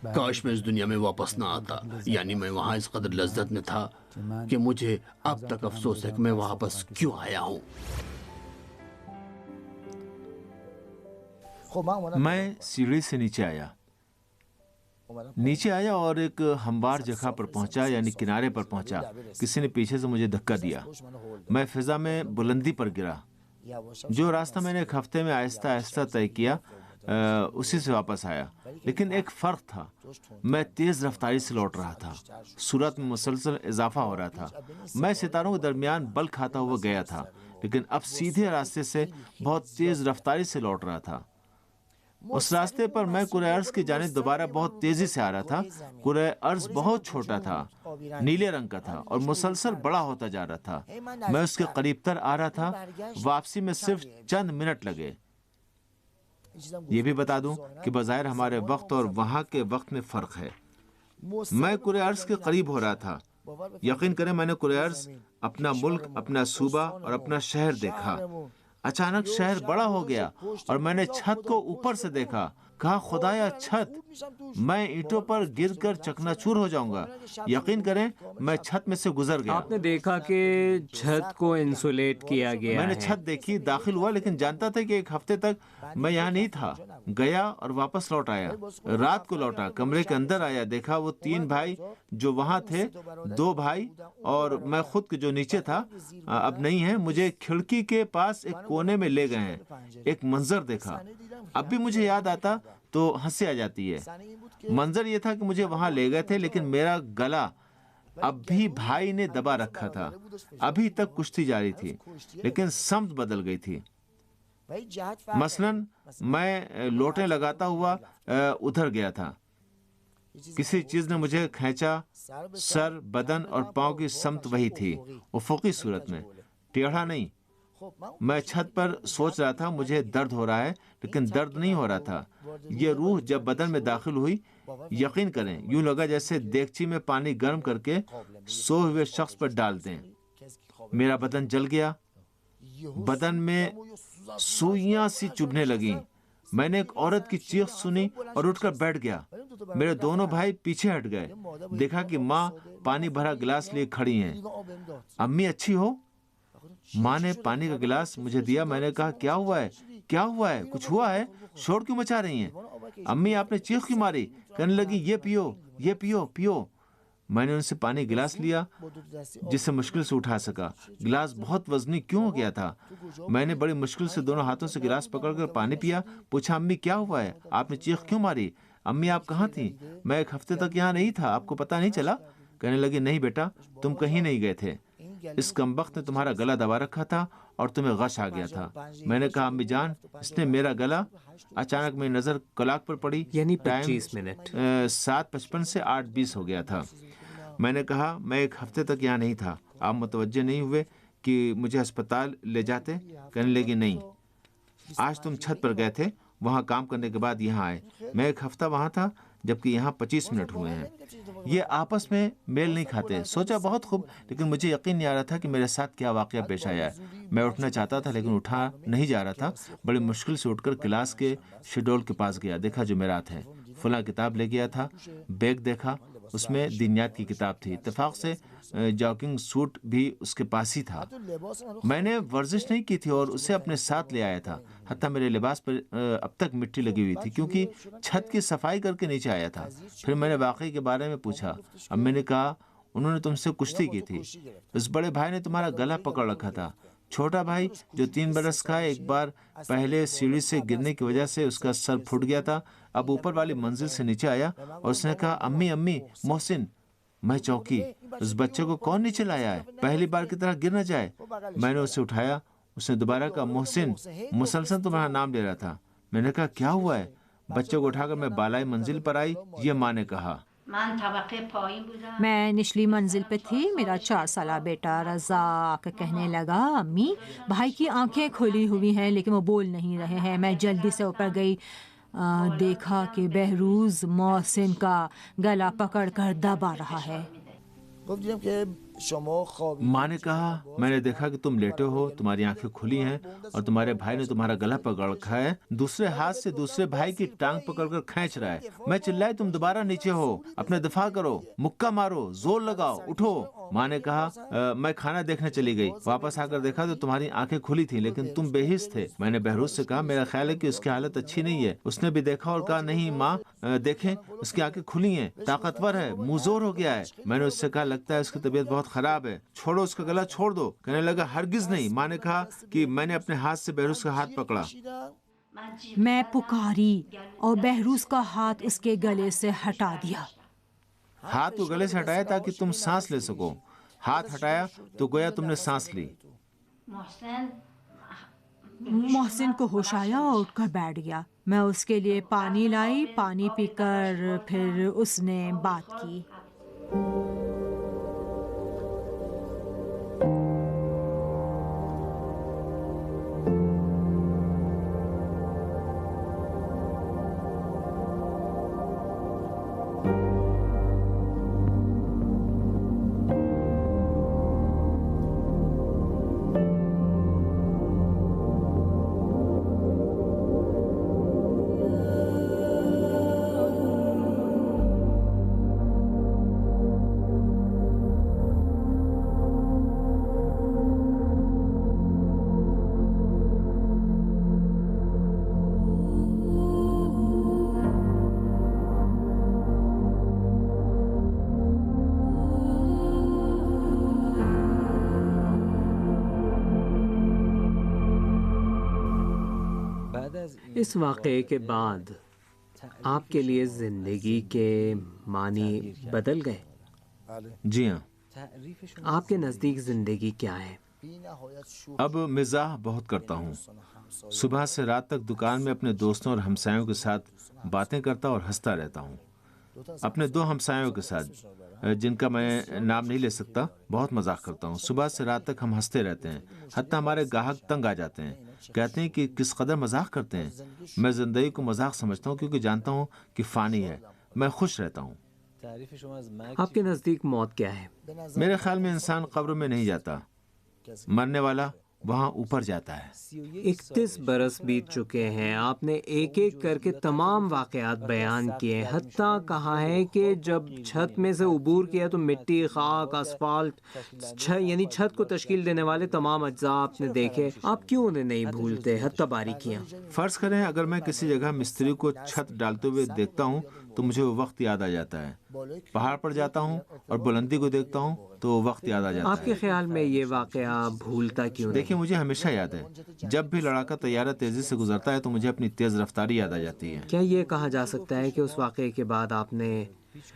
کاش میں اس دنیا میں واپس نہ آتا، یعنی میں وہاں اس قدر لذت میں تھا کہ مجھے اب تک افسوس ہے کہ میں واپس کیوں آیا ہوں۔ میں سیڑھی سے نیچے آیا اور ایک ہموار جگہ پر پہنچا، یعنی کنارے پر پہنچا۔ کسی نے پیچھے سے مجھے دھکا دیا، میں فضا میں بلندی پر گرا۔ جو راستہ میں نے ایک ہفتے میں آہستہ آہستہ طے کیا اسی سے واپس آیا، لیکن ایک فرق تھا، میں تیز رفتاری سے لوٹ رہا تھا، سرعت میں مسلسل اضافہ ہو رہا تھا۔ میں ستاروں کے درمیان بل کھاتا ہوا گیا تھا، لیکن اب سیدھے راستے سے بہت تیز رفتاری سے لوٹ رہا تھا۔ اس راستے پر میں کرۂ ارض کی جانب دوبارہ بہت تیزی سے آ رہا تھا۔ کرۂ ارض بہت چھوٹا تھا، نیلے رنگ کا تھا اور مسلسل بڑا ہوتا جا رہا تھا۔ میں اس کے قریب تر آ رہا تھا۔ واپسی میں صرف چند منٹ لگے۔ یہ بھی بتا دوں کہ بظاہر ہمارے وقت اور وہاں کے وقت میں فرق ہے۔ میں کرۂ ارض کے قریب ہو رہا تھا۔ یقین کریں میں نے کرۂ ارض، اپنا ملک، اپنا صوبہ اور اپنا شہر دیکھا۔ اچانک شہر بڑا ہو گیا اور میں نے چھت کو اوپر سے دیکھا۔ کہا خدایا چھت، میں اینٹوں پر گر کر چکنا چور ہو جاؤں گا۔ یقین کریں میں چھت میں سے گزر گیا۔ آپ نے دیکھا کہ چھت کو انسولیٹ کیا گیا میں نے ہے۔ چھت دیکھی، داخل ہوا، لیکن جانتا تھا کہ ایک ہفتے تک میں یہاں نہیں تھا۔ گیا اور واپس لوٹ آیا۔ رات کو لوٹا، کمرے کے اندر آیا، دیکھا وہ 3 بھائی جو وہاں تھے، 2 بھائی اور میں خود جو نیچے تھا اب نہیں ہے، مجھے کھڑکی کے پاس ایک کونے میں لے گئے ہیں۔ ایک منظر دیکھا، اب بھی مجھے یاد آتا تو ہنسی آ جاتی ہے۔ منظر یہ تھا کہ مجھے وہاں لے گئے تھے، لیکن میرا گلا اب بھی بھائی نے دبا رکھا تھا۔ ابھی تک کشتی جاری تھی، لیکن سمت بدل گئی تھی۔ مثلاً میں لوٹیں لگاتا ہوا ادھر گیا تھا، کسی چیز نے مجھے کھینچا، سر، بدن اور پاؤں کی سمت وہی تھی، افقی صورت میں، ٹیڑھا نہیں۔ میں چھت پر سوچ رہا تھا مجھے درد ہو رہا ہے، لیکن درد نہیں ہو رہا تھا۔ یہ روح جب بدن میں داخل ہوئی، یقین کریں یوں لگا جیسے دیگچی میں پانی گرم کر کے سوئے ہوئے شخص پر ڈال دیں۔ میرا بدن جل گیا، بدن میں سوئیاں سی چبھنے لگیں۔ میں نے ایک عورت کی چیخ سنی اور اٹھ کر بیٹھ گیا۔ میرے دونوں بھائی پیچھے ہٹ گئے، دیکھا کہ ماں پانی بھرا گلاس لیے کھڑی ہیں۔ امی اچھی ہو؟ ماں نے پانی کا گلاس مجھے دیا۔ میں نے کہا کیا ہوا ہے، کیا ہوا ہے، کچھ ہوا ہے، شور کیوں مچا رہی ہیں؟ امی آپ نے چیخ کیوں ماری؟ کہنے لگی یہ پیو، یہ پیو، پیو۔ میں نے ان سے پانی گلاس لیا جسے مشکل سے اٹھا سکا۔ گلاس بہت وزنی کیوں ہو گیا تھا؟ میں نے بڑی مشکل سے دونوں ہاتھوں سے گلاس پکڑ کر پانی پیا۔ پوچھا امی کیا ہوا ہے، آپ نے چیخ کیوں ماری؟ امی آپ کہاں تھیں؟ میں ایک ہفتے تک یہاں نہیں تھا، آپ کو پتہ نہیں چلا؟ کہنے لگی نہیں بیٹا، تم کہیں نہیں گئے تھے، اس کمبخت نے تمہارا گلا دبا رکھا تھا اور تمہیں غش آ گیا تھا۔ میں نے کہا امی جان، اس نے میرا گلا۔ اچانک میری نظر کلاک پر پڑی، یعنی ٹائم 25 منٹ۔ 7:55 سے 8:20 ہو گیا تھا۔ میں نے کہا میں ایک ہفتے تک یہاں نہیں تھا، آپ متوجہ نہیں ہوئے کہ مجھے ہسپتال لے جاتے؟ کہنے لگی نہیں، آج تم چھت پر گئے تھے، وہاں کام کرنے کے بعد یہاں آئے۔ میں ایک ہفتہ وہاں تھا جبکہ یہاں 25 منٹ ہوئے ہیں۔ یہ آپس میں میل نہیں کھاتے۔ سوچا بہت خوب، لیکن مجھے یقین نہیں آ رہا تھا کہ میرے ساتھ کیا واقعہ پیش آیا ہے۔ میں اٹھنا چاہتا تھا لیکن اٹھا نہیں جا رہا تھا۔ بڑی مشکل سے اٹھ کر کلاس کے شیڈول کے پاس گیا، دیکھا جمعرات ہے، فلاں کتاب لے گیا تھا، بیگ دیکھا، اس میں دینیات کی کتاب تھی، اتفاق سے جاگنگ سوٹ بھی اس کے پاس ہی تھا۔ میں نے ورزش نہیں کی تھی اور اسے اپنے ساتھ لے آیا تھا، حتیٰ میرے لباس پر اب تک مٹی لگی ہوئی تھی کیونکہ چھت کی صفائی کر کے نیچے آیا تھا۔ پھر میں نے واقعے کے بارے میں پوچھا۔ اب میں نے کہا انہوں نے تم سے کشتی کی تھی، اس بڑے بھائی نے تمہارا گلا پکڑ رکھا تھا۔ چھوٹا بھائی جو 3 برس کا ہے، ایک بار پہلے سیڑھی سے گرنے کی وجہ سے اس کا سر پھٹ گیا تھا، اب اوپر والی منزل سے نیچے آیا اور اس نے کہا امی امی محسن۔ میں چونکی، اس بچے کو کون نیچے لایا ہے، پہلی بار کی طرح گر نہ جائے۔ میں نے اسے اٹھایا، اس نے دوبارہ کہا محسن، مسلسل تمہارا نام لے رہا تھا۔ میں نے کہا کیا ہوا ہے؟ بچے کو اٹھا کر میں بالائی منزل پر آئی، یہ ماں نے کہا۔ میں نچلی منزل پہ تھی، میرا 4 سالہ بیٹا رضا آ کر کہنے لگا امی بھائی کی آنکھیں کھلی ہوئی ہیں لیکن وہ بول نہیں رہے ہیں۔ میں جلدی سے اوپر گئی، دیکھا کہ بہروز محسن کا گلا پکڑ کر دبا رہا ہے۔ ماں نے کہا میں نے دیکھا کہ تم لیٹے ہو، تمہاری آنکھیں کھلی ہیں اور تمہارے بھائی نے تمہارا گلا پکڑ رکھا ہے، دوسرے ہاتھ سے دوسرے بھائی کی ٹانگ پکڑ کر کھینچ رہا ہے۔ میں چلائی تم دوبارہ نیچے ہو، اپنے دفاع کرو، مکہ مارو، زور لگاؤ، اٹھو۔ ماں نے کہا میں کھانا دیکھنے چلی گئی، واپس آ کر دیکھا تو تمہاری آنکھیں کھلی تھیں لیکن تم بے حس تھے۔ میں نے بہروز سے کہا میرا خیال ہے کہ اس کی حالت اچھی نہیں ہے۔ اس نے بھی دیکھا اور کہا نہیں ماں دیکھیں اس کی آنکھیں کھلی ہیں، طاقتور ہے، منہ ہو گیا ہے۔ میں نے اس سے کہا لگتا ہے اس کی طبیعت بہت خراب ہے، چھوڑو اس کا گلا چھوڑ دو۔ کہنے لگا ہرگز نہیں۔ ماں نے کہا کہ میں نے اپنے ہاتھ سے بہروز کا ہاتھ پکڑا۔ میں پکاری اور بہروز کا ہاتھ اس کے گلے سے ہٹا دیا۔ ہاتھ کو گلے سے ہٹایا تاکہ تم سانس لے سکو، ہاتھ ہٹایا تو گویا تم نے سانس لی۔ محسن کو ہوش آیا اور اٹھ کر بیٹھ گیا۔ میں اس کے لیے پانی لائی، پانی پی کر پھر اس نے بات کی۔ اس واقعے کے بعد آپ کے لیے زندگی کے معنی بدل گئے؟ جی ہاں۔ آپ کے نزدیک زندگی کیا ہے؟ اب مزاح بہت کرتا ہوں، صبح سے رات تک دکان میں اپنے دوستوں اور ہمسایوں کے ساتھ باتیں کرتا اور ہنستا رہتا ہوں. اپنے 2 ہمسایوں کے ساتھ جن کا میں نام نہیں لے سکتا بہت مذاق کرتا ہوں. صبح سے رات تک ہم ہنستے رہتے ہیں. حتیٰ ہمارے گاہک تنگ آ جاتے ہیں, کہتے ہیں کہ کس قدر مذاق کرتے ہیں. میں زندگی کو مذاق سمجھتا ہوں کیونکہ جانتا ہوں کہ فانی ہے. میں خوش رہتا ہوں. آپ کے نزدیک موت کیا ہے؟ میرے خیال میں انسان قبر میں نہیں جاتا, مرنے والا وہاں اوپر جاتا ہے. 31 برس بیت چکے ہیں. آپ نے ایک ایک کر کے تمام واقعات بیان کیے, حتیٰ کہا ہے کہ جب چھت میں سے عبور کیا تو مٹی, خاک, اسفالٹ, یعنی چھت کو تشکیل دینے والے تمام اجزاء آپ نے دیکھے. آپ کیوں انہیں نہیں بھولتے, حتیٰ باریکیاں؟ فرض کریں اگر میں کسی جگہ مستری کو چھت ڈالتے ہوئے دیکھتا ہوں تو مجھے وہ وقت یاد آ جاتا ہے. پہاڑ پر جاتا ہوں اور بلندی کو دیکھتا ہوں تو وہ وقت یاد آ جاتا ہے. آپ کے خیال میں یہ واقعہ بھولتا کیوں نہیں؟ دیکھیے مجھے ہمیشہ یاد ہے, جب بھی لڑاکا طیارہ تیزی سے گزرتا ہے تو مجھے اپنی تیز رفتاری یاد آ جاتی ہے. کیا یہ کہا جا سکتا ہے کہ اس واقعے کے بعد آپ نے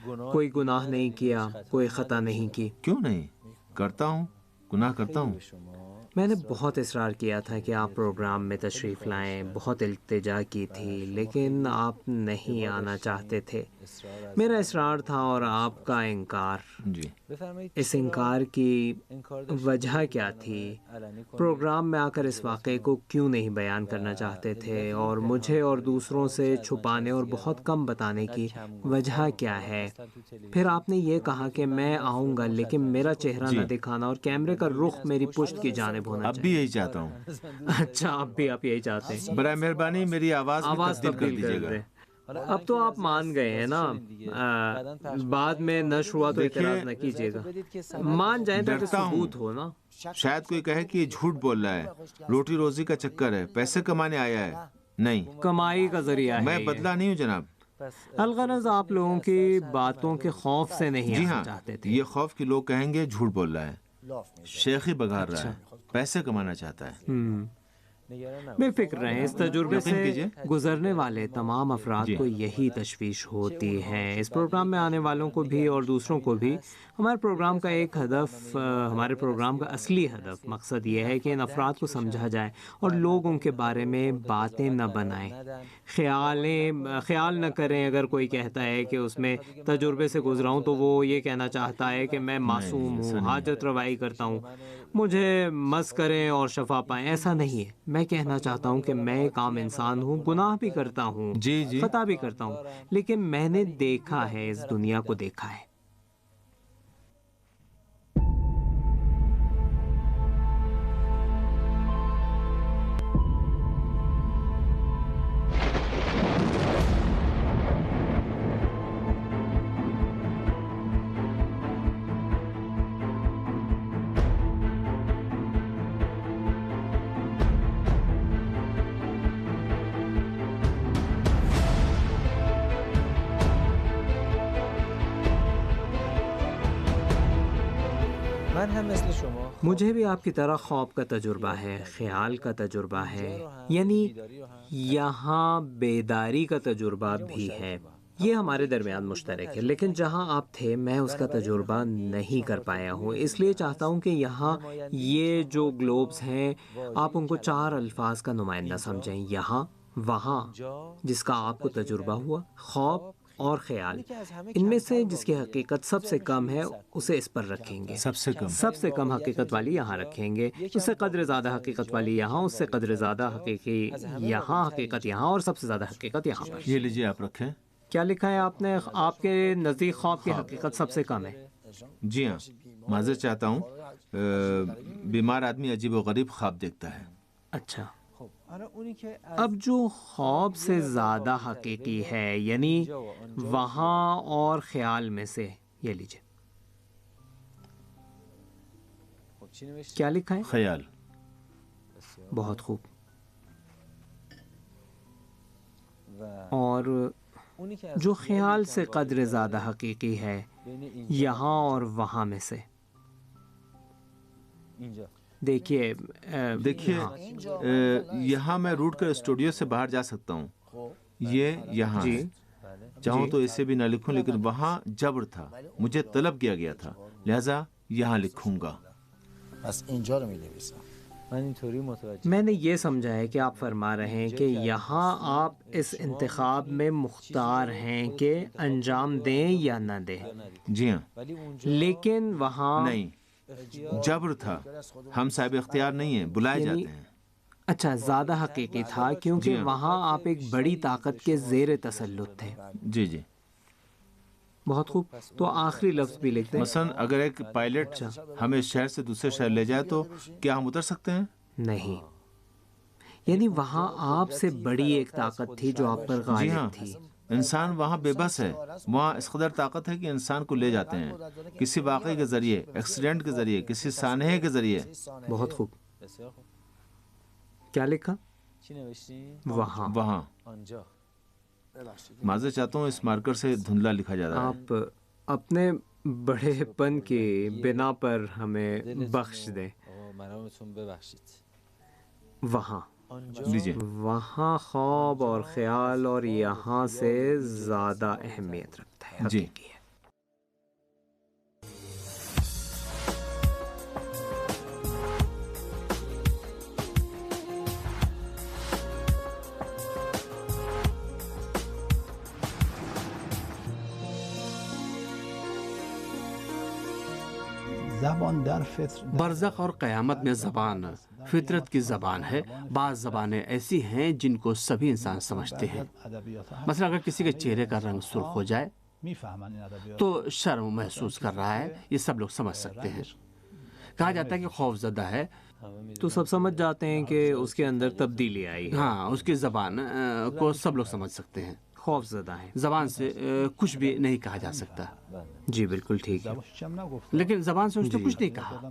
کوئی گناہ نہیں کیا, کوئی خطا نہیں کی؟ کیوں نہیں, کرتا ہوں, گناہ کرتا ہوں. میں نے بہت اصرار کیا تھا کہ آپ پروگرام میں تشریف لائیں, بہت التجا کی تھی, لیکن آپ نہیں آنا چاہتے تھے. میرا اصرار تھا اور آپ کا انکار. جی, اس انکار کی وجہ کیا تھی؟ پروگرام میں آ کر اس واقعے کو کیوں نہیں بیان کرنا چاہتے تھے, اور مجھے اور دوسروں سے چھپانے اور بہت کم بتانے کی وجہ کیا ہے؟ پھر آپ نے یہ کہا کہ میں آؤں گا لیکن میرا چہرہ نہ دکھانا اور کیمرے کا رخ میری پشت کی جانب ہونا اب بھی یہی چاہتا ہوں. اچھا, اب بھی آپ یہی چاہتے ہیں؟ برائے مہربانی میری آواز تبدیل کر دیں. اب تو آپ مان گئے ہیں نا, بعد میں نشر ہوا تو اعتراض نہ کیجیے گا. مان جائیں تاکہ ثبوت ہو نا. شاید کوئی کہے کہ یہ جھوٹ بول رہا ہے, روٹی روزی کا چکر ہے, پیسے کمانے آیا ہے. نہیں, کمائی کا ذریعہ ہے. میں بدلہ نہیں ہوں جناب. الغرض آپ لوگوں کی باتوں کے خوف سے نہیں جی آنا ہاں, چاہتے تھے. یہ خوف کہ لوگ کہیں گے جھوٹ بول رہا ہے, شیخی بگار رہا ہے, پیسے کمانا چاہتا ہے. بے فکر رہیں, اس تجربے سے گزرنے والے تمام افراد کو یہی تشویش ہوتی ہے. اس پروگرام میں آنے والوں کو بھی اور دوسروں کو بھی. ہمارے پروگرام کا ایک ہدف, ہمارے پروگرام کا اصلی ہدف, مقصد یہ ہے کہ ان افراد کو سمجھا جائے اور لوگ ان کے بارے میں باتیں نہ بنائیں, خیال نہ کریں. اگر کوئی کہتا ہے کہ اس میں تجربے سے گزرا ہوں تو وہ یہ کہنا چاہتا ہے کہ میں معصوم ہوں, حاجت روائی کرتا ہوں, مجھے مس کریں اور شفا پائیں. ایسا نہیں ہے. میں کہنا چاہتا ہوں کہ میں ایک عام انسان ہوں, گناہ بھی کرتا ہوں, خطا بھی کرتا ہوں, لیکن میں نے دیکھا ہے, اس دنیا کو دیکھا ہے. مجھے بھی آپ کی طرح خواب کا تجربہ ہے, خیال کا تجربہ ہے, یعنی یہاں بیداری کا تجربہ بھی ہے. یہ ہمارے درمیان مشترک ہے, لیکن جہاں آپ تھے میں اس کا تجربہ نہیں کر پایا ہوں. اس لیے چاہتا ہوں کہ یہاں یہ جو گلوبز ہیں آپ ان کو 4 الفاظ کا نمائندہ سمجھیں, یہاں, وہاں, جس کا آپ کو تجربہ ہوا, خواب اور خیال. ان میں سے جس کی حقیقت سب سے کم ہے اسے اس پر رکھیں گے. سب سے کم حقیقت والی یہاں رکھیں گے. اس سے قدر زیادہ حقیقت والی یہاں, اس سے قدر زیادہ حقیقی یہاں, حقیقت یہاں, اور سب سے زیادہ حقیقت یہاں پر. یہ لیجیے آپ رکھیں. کیا لکھا ہے آپ نے؟ آپ کے نزدیک خواب کی حقیقت سب سے کم ہے. جی ہاں, معذرت چاہتا ہوں, بیمار آدمی عجیب و غریب خواب دیکھتا ہے. اچھا, اب جو خواب سے زیادہ حقیقی ہے, یعنی وہاں اور خیال میں سے, یہ لیجیے. کیا لکھا ہے؟ خیال. بہت خوب. اور جو خیال سے قدر زیادہ حقیقی ہے, یہاں اور وہاں میں سے. دیکھیے یہاں میں روٹ کر اسٹوڈیو سے باہر جا سکتا ہوں. یہ یہاں ہے. چاہوں تو اسے بھی نہ لکھوں, لیکن وہاں جبر تھا, مجھے طلب کیا گیا تھا, لہذا یہاں لکھوں گا. میں نے یہ سمجھا ہے کہ آپ فرما رہے ہیں کہ یہاں آپ اس انتخاب میں مختار ہیں کہ انجام دیں یا نہ دیں، جی ہاں، لیکن وہاں نہیں، جبر تھا، ہم صاحب اختیار نہیں ہیں، بلائے یعنی جاتے ہیں۔ اچھا، زیادہ حقیقی تھا کیونکہ وہاں آپ ایک بڑی طاقت کے زیر تسلط تھے۔ جی جی، بہت خوب، تو آخری لفظ بھی لکھ دیں۔ مثلا اگر ایک پائلٹ ہمیں شہر سے دوسرے شہر لے جائے تو کیا ہم اتر سکتے ہیں؟ نہیں، یعنی وہاں آپ سے بڑی ایک طاقت تھی جو آپ پر جی ہاں، غالب تھی۔ انسان وہاں بے بس ہے، وہاں اس قدر طاقت ہے کہ انسان کو لے جاتے ہیں کسی واقعے کے ذریعے، ایکسیڈنٹ کے ذریعے، کسی سانحے کے ذریعے۔ بہت خوب، کیا لکھا؟ وہاں۔ وہاں، معذرت چاہتا ہوں، اس مارکر سے دھندلا لکھا جا رہا ہے۔ آپ اپنے بڑے پن کی بنا پر ہمیں بخش دیں۔ وہاں، لیجیے، وہاں خواب اور خیال اور یہاں سے زیادہ اہمیت رکھتا ہے، جی۔ حقیقی ہے۔ برزخ اور قیامت میں زبان فطرت کی زبان ہے۔ بعض زبانیں ایسی ہیں جن کو سبھی انسان سمجھتے ہیں۔ مثلا اگر کسی کے چہرے کا رنگ سرخ ہو جائے تو شرم محسوس کر رہا ہے، یہ سب لوگ سمجھ سکتے ہیں۔ کہا جاتا ہے کہ خوف زدہ ہے تو سب سمجھ جاتے ہیں کہ اس کے اندر تبدیلی آئی ہے۔ ہاں، اس کی زبان کو سب لوگ سمجھ سکتے ہیں۔ خوف زدہ ہے۔ زبان سے کچھ بھی نہیں کہا جا سکتا، جی بالکل ٹھیک ہے۔ لیکن زبان سے اس نے کچھ نہیں کہا،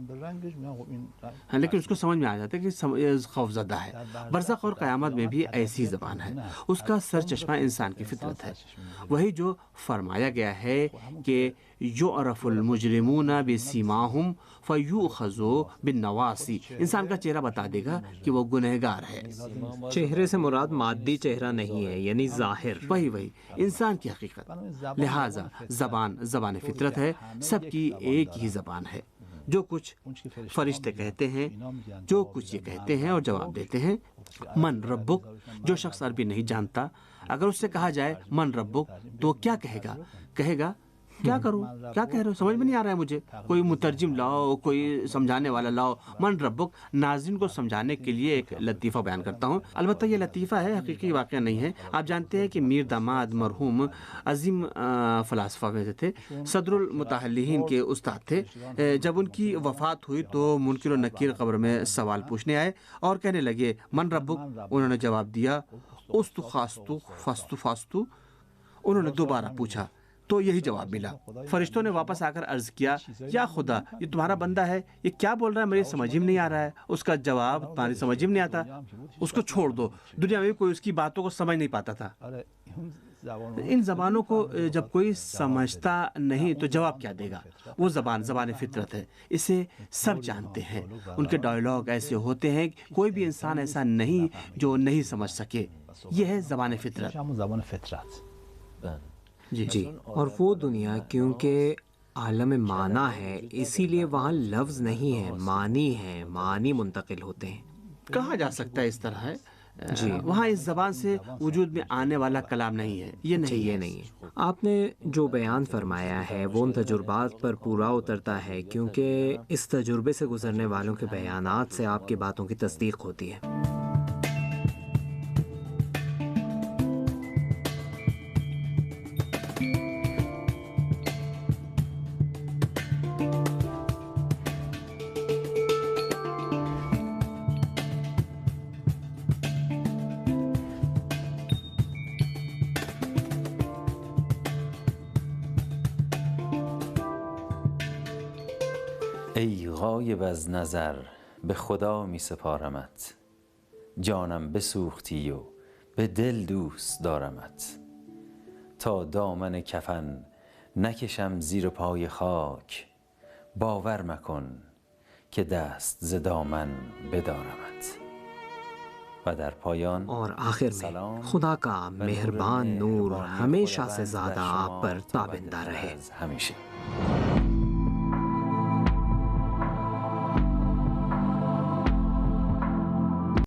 لیکن اس کو سمجھ میں آ جاتا ہے کہ خوف زدہ ہے۔ برزخ اور قیامت میں بھی ایسی زبان ہے، اس کا سر چشمہ انسان کی فطرت ہے، وہی جو فرمایا گیا ہے کہ یعرف المجرمون بسیماہم فیؤخذوا بالنواصی، انسان کا چہرہ بتا دے گا کہ وہ گنہگار ہے۔ چہرے سے مراد مادی چہرہ نہیں ہے، یعنی ظاہر۔ وہی انسان کی حقیقت۔ لہٰذا زبان فطرت ہے، سب کی ایک ہی زبان ہے۔ جو کچھ فرشتے کہتے ہیں، جو کچھ یہ کہتے ہیں اور جواب دیتے ہیں۔ من ربک، جو شخص عربی نہیں جانتا، اگر اس سے کہا جائے من ربک تو کیا کہے گا کیا کروں، کیا کہہ رہے ہو، سمجھ میں نہیں آ رہا ہے مجھے، کوئی مترجم لاؤ، کوئی سمجھانے والا لاؤ۔ من ربک ناظرین کو سمجھانے کے لیے ایک لطیفہ بیان کرتا ہوں، البتہ یہ لطیفہ ہے، حقیقی واقعہ نہیں ہے۔ آپ جانتے ہیں کہ میر داماد مرحوم عظیم فلاسفہ میں سے تھے، صدر المتحلین کے استاد تھے۔ جب ان کی وفات ہوئی تو منکر و نکیر قبر میں سوال پوچھنے آئے اور کہنے لگے من ربک، انہوں نے جواب دیا استو خاستو فاستو فاستو۔ انہوں نے دوبارہ پوچھا تو یہی جواب ملا۔ فرشتوں نے واپس آ کر عرض کیا یا خدا، یہ تمہارا بندہ ہے، یہ کیا بول رہا ہے، میری سمجھ میں نہیں آ رہا ہے، اس کا جواب تمہاری سمجھ میں نہیں آتا، اس کو چھوڑ دو۔ دنیا میں کوئی اس کی باتوں کو سمجھ نہیں پاتا تھا۔ ان زبانوں کو جب کوئی سمجھتا نہیں تو جواب کیا دے گا؟ وہ زبان فطرت ہے، اسے سب جانتے ہیں۔ ان کے ڈائیلاگ ایسے ہوتے ہیں کہ کوئی بھی انسان ایسا نہیں جو نہیں سمجھ سکے۔ یہ ہے زبان فطرت۔ جی، اور وہ دنیا کیونکہ عالم معنی ہے، اسی لیے وہاں لفظ نہیں ہے، معنی ہے، معنی منتقل ہوتے ہیں۔ کہا جا سکتا ہے اس طرح ہے جی، وہاں اس زبان سے وجود میں آنے والا کلام نہیں ہے، یہ نہیں ہے۔ آپ نے جو بیان فرمایا ہے وہ ان تجربات پر پورا اترتا ہے، کیونکہ اس تجربے سے گزرنے والوں کے بیانات سے آپ کی باتوں کی تصدیق ہوتی ہے۔ ای غایب از نظر به خدا می سپارمت، جانم بسوختی و به دل دوست دارمت، تا دامن کفن نکشم زیر پای خاک، باور مکن که دست ز دامن بدارمت۔ و در پایان اور آخر میں خدا کا مہربان نور ہمیشہ سے زیادہ آپ پر تابندہ رہے۔ ہمیشہ۔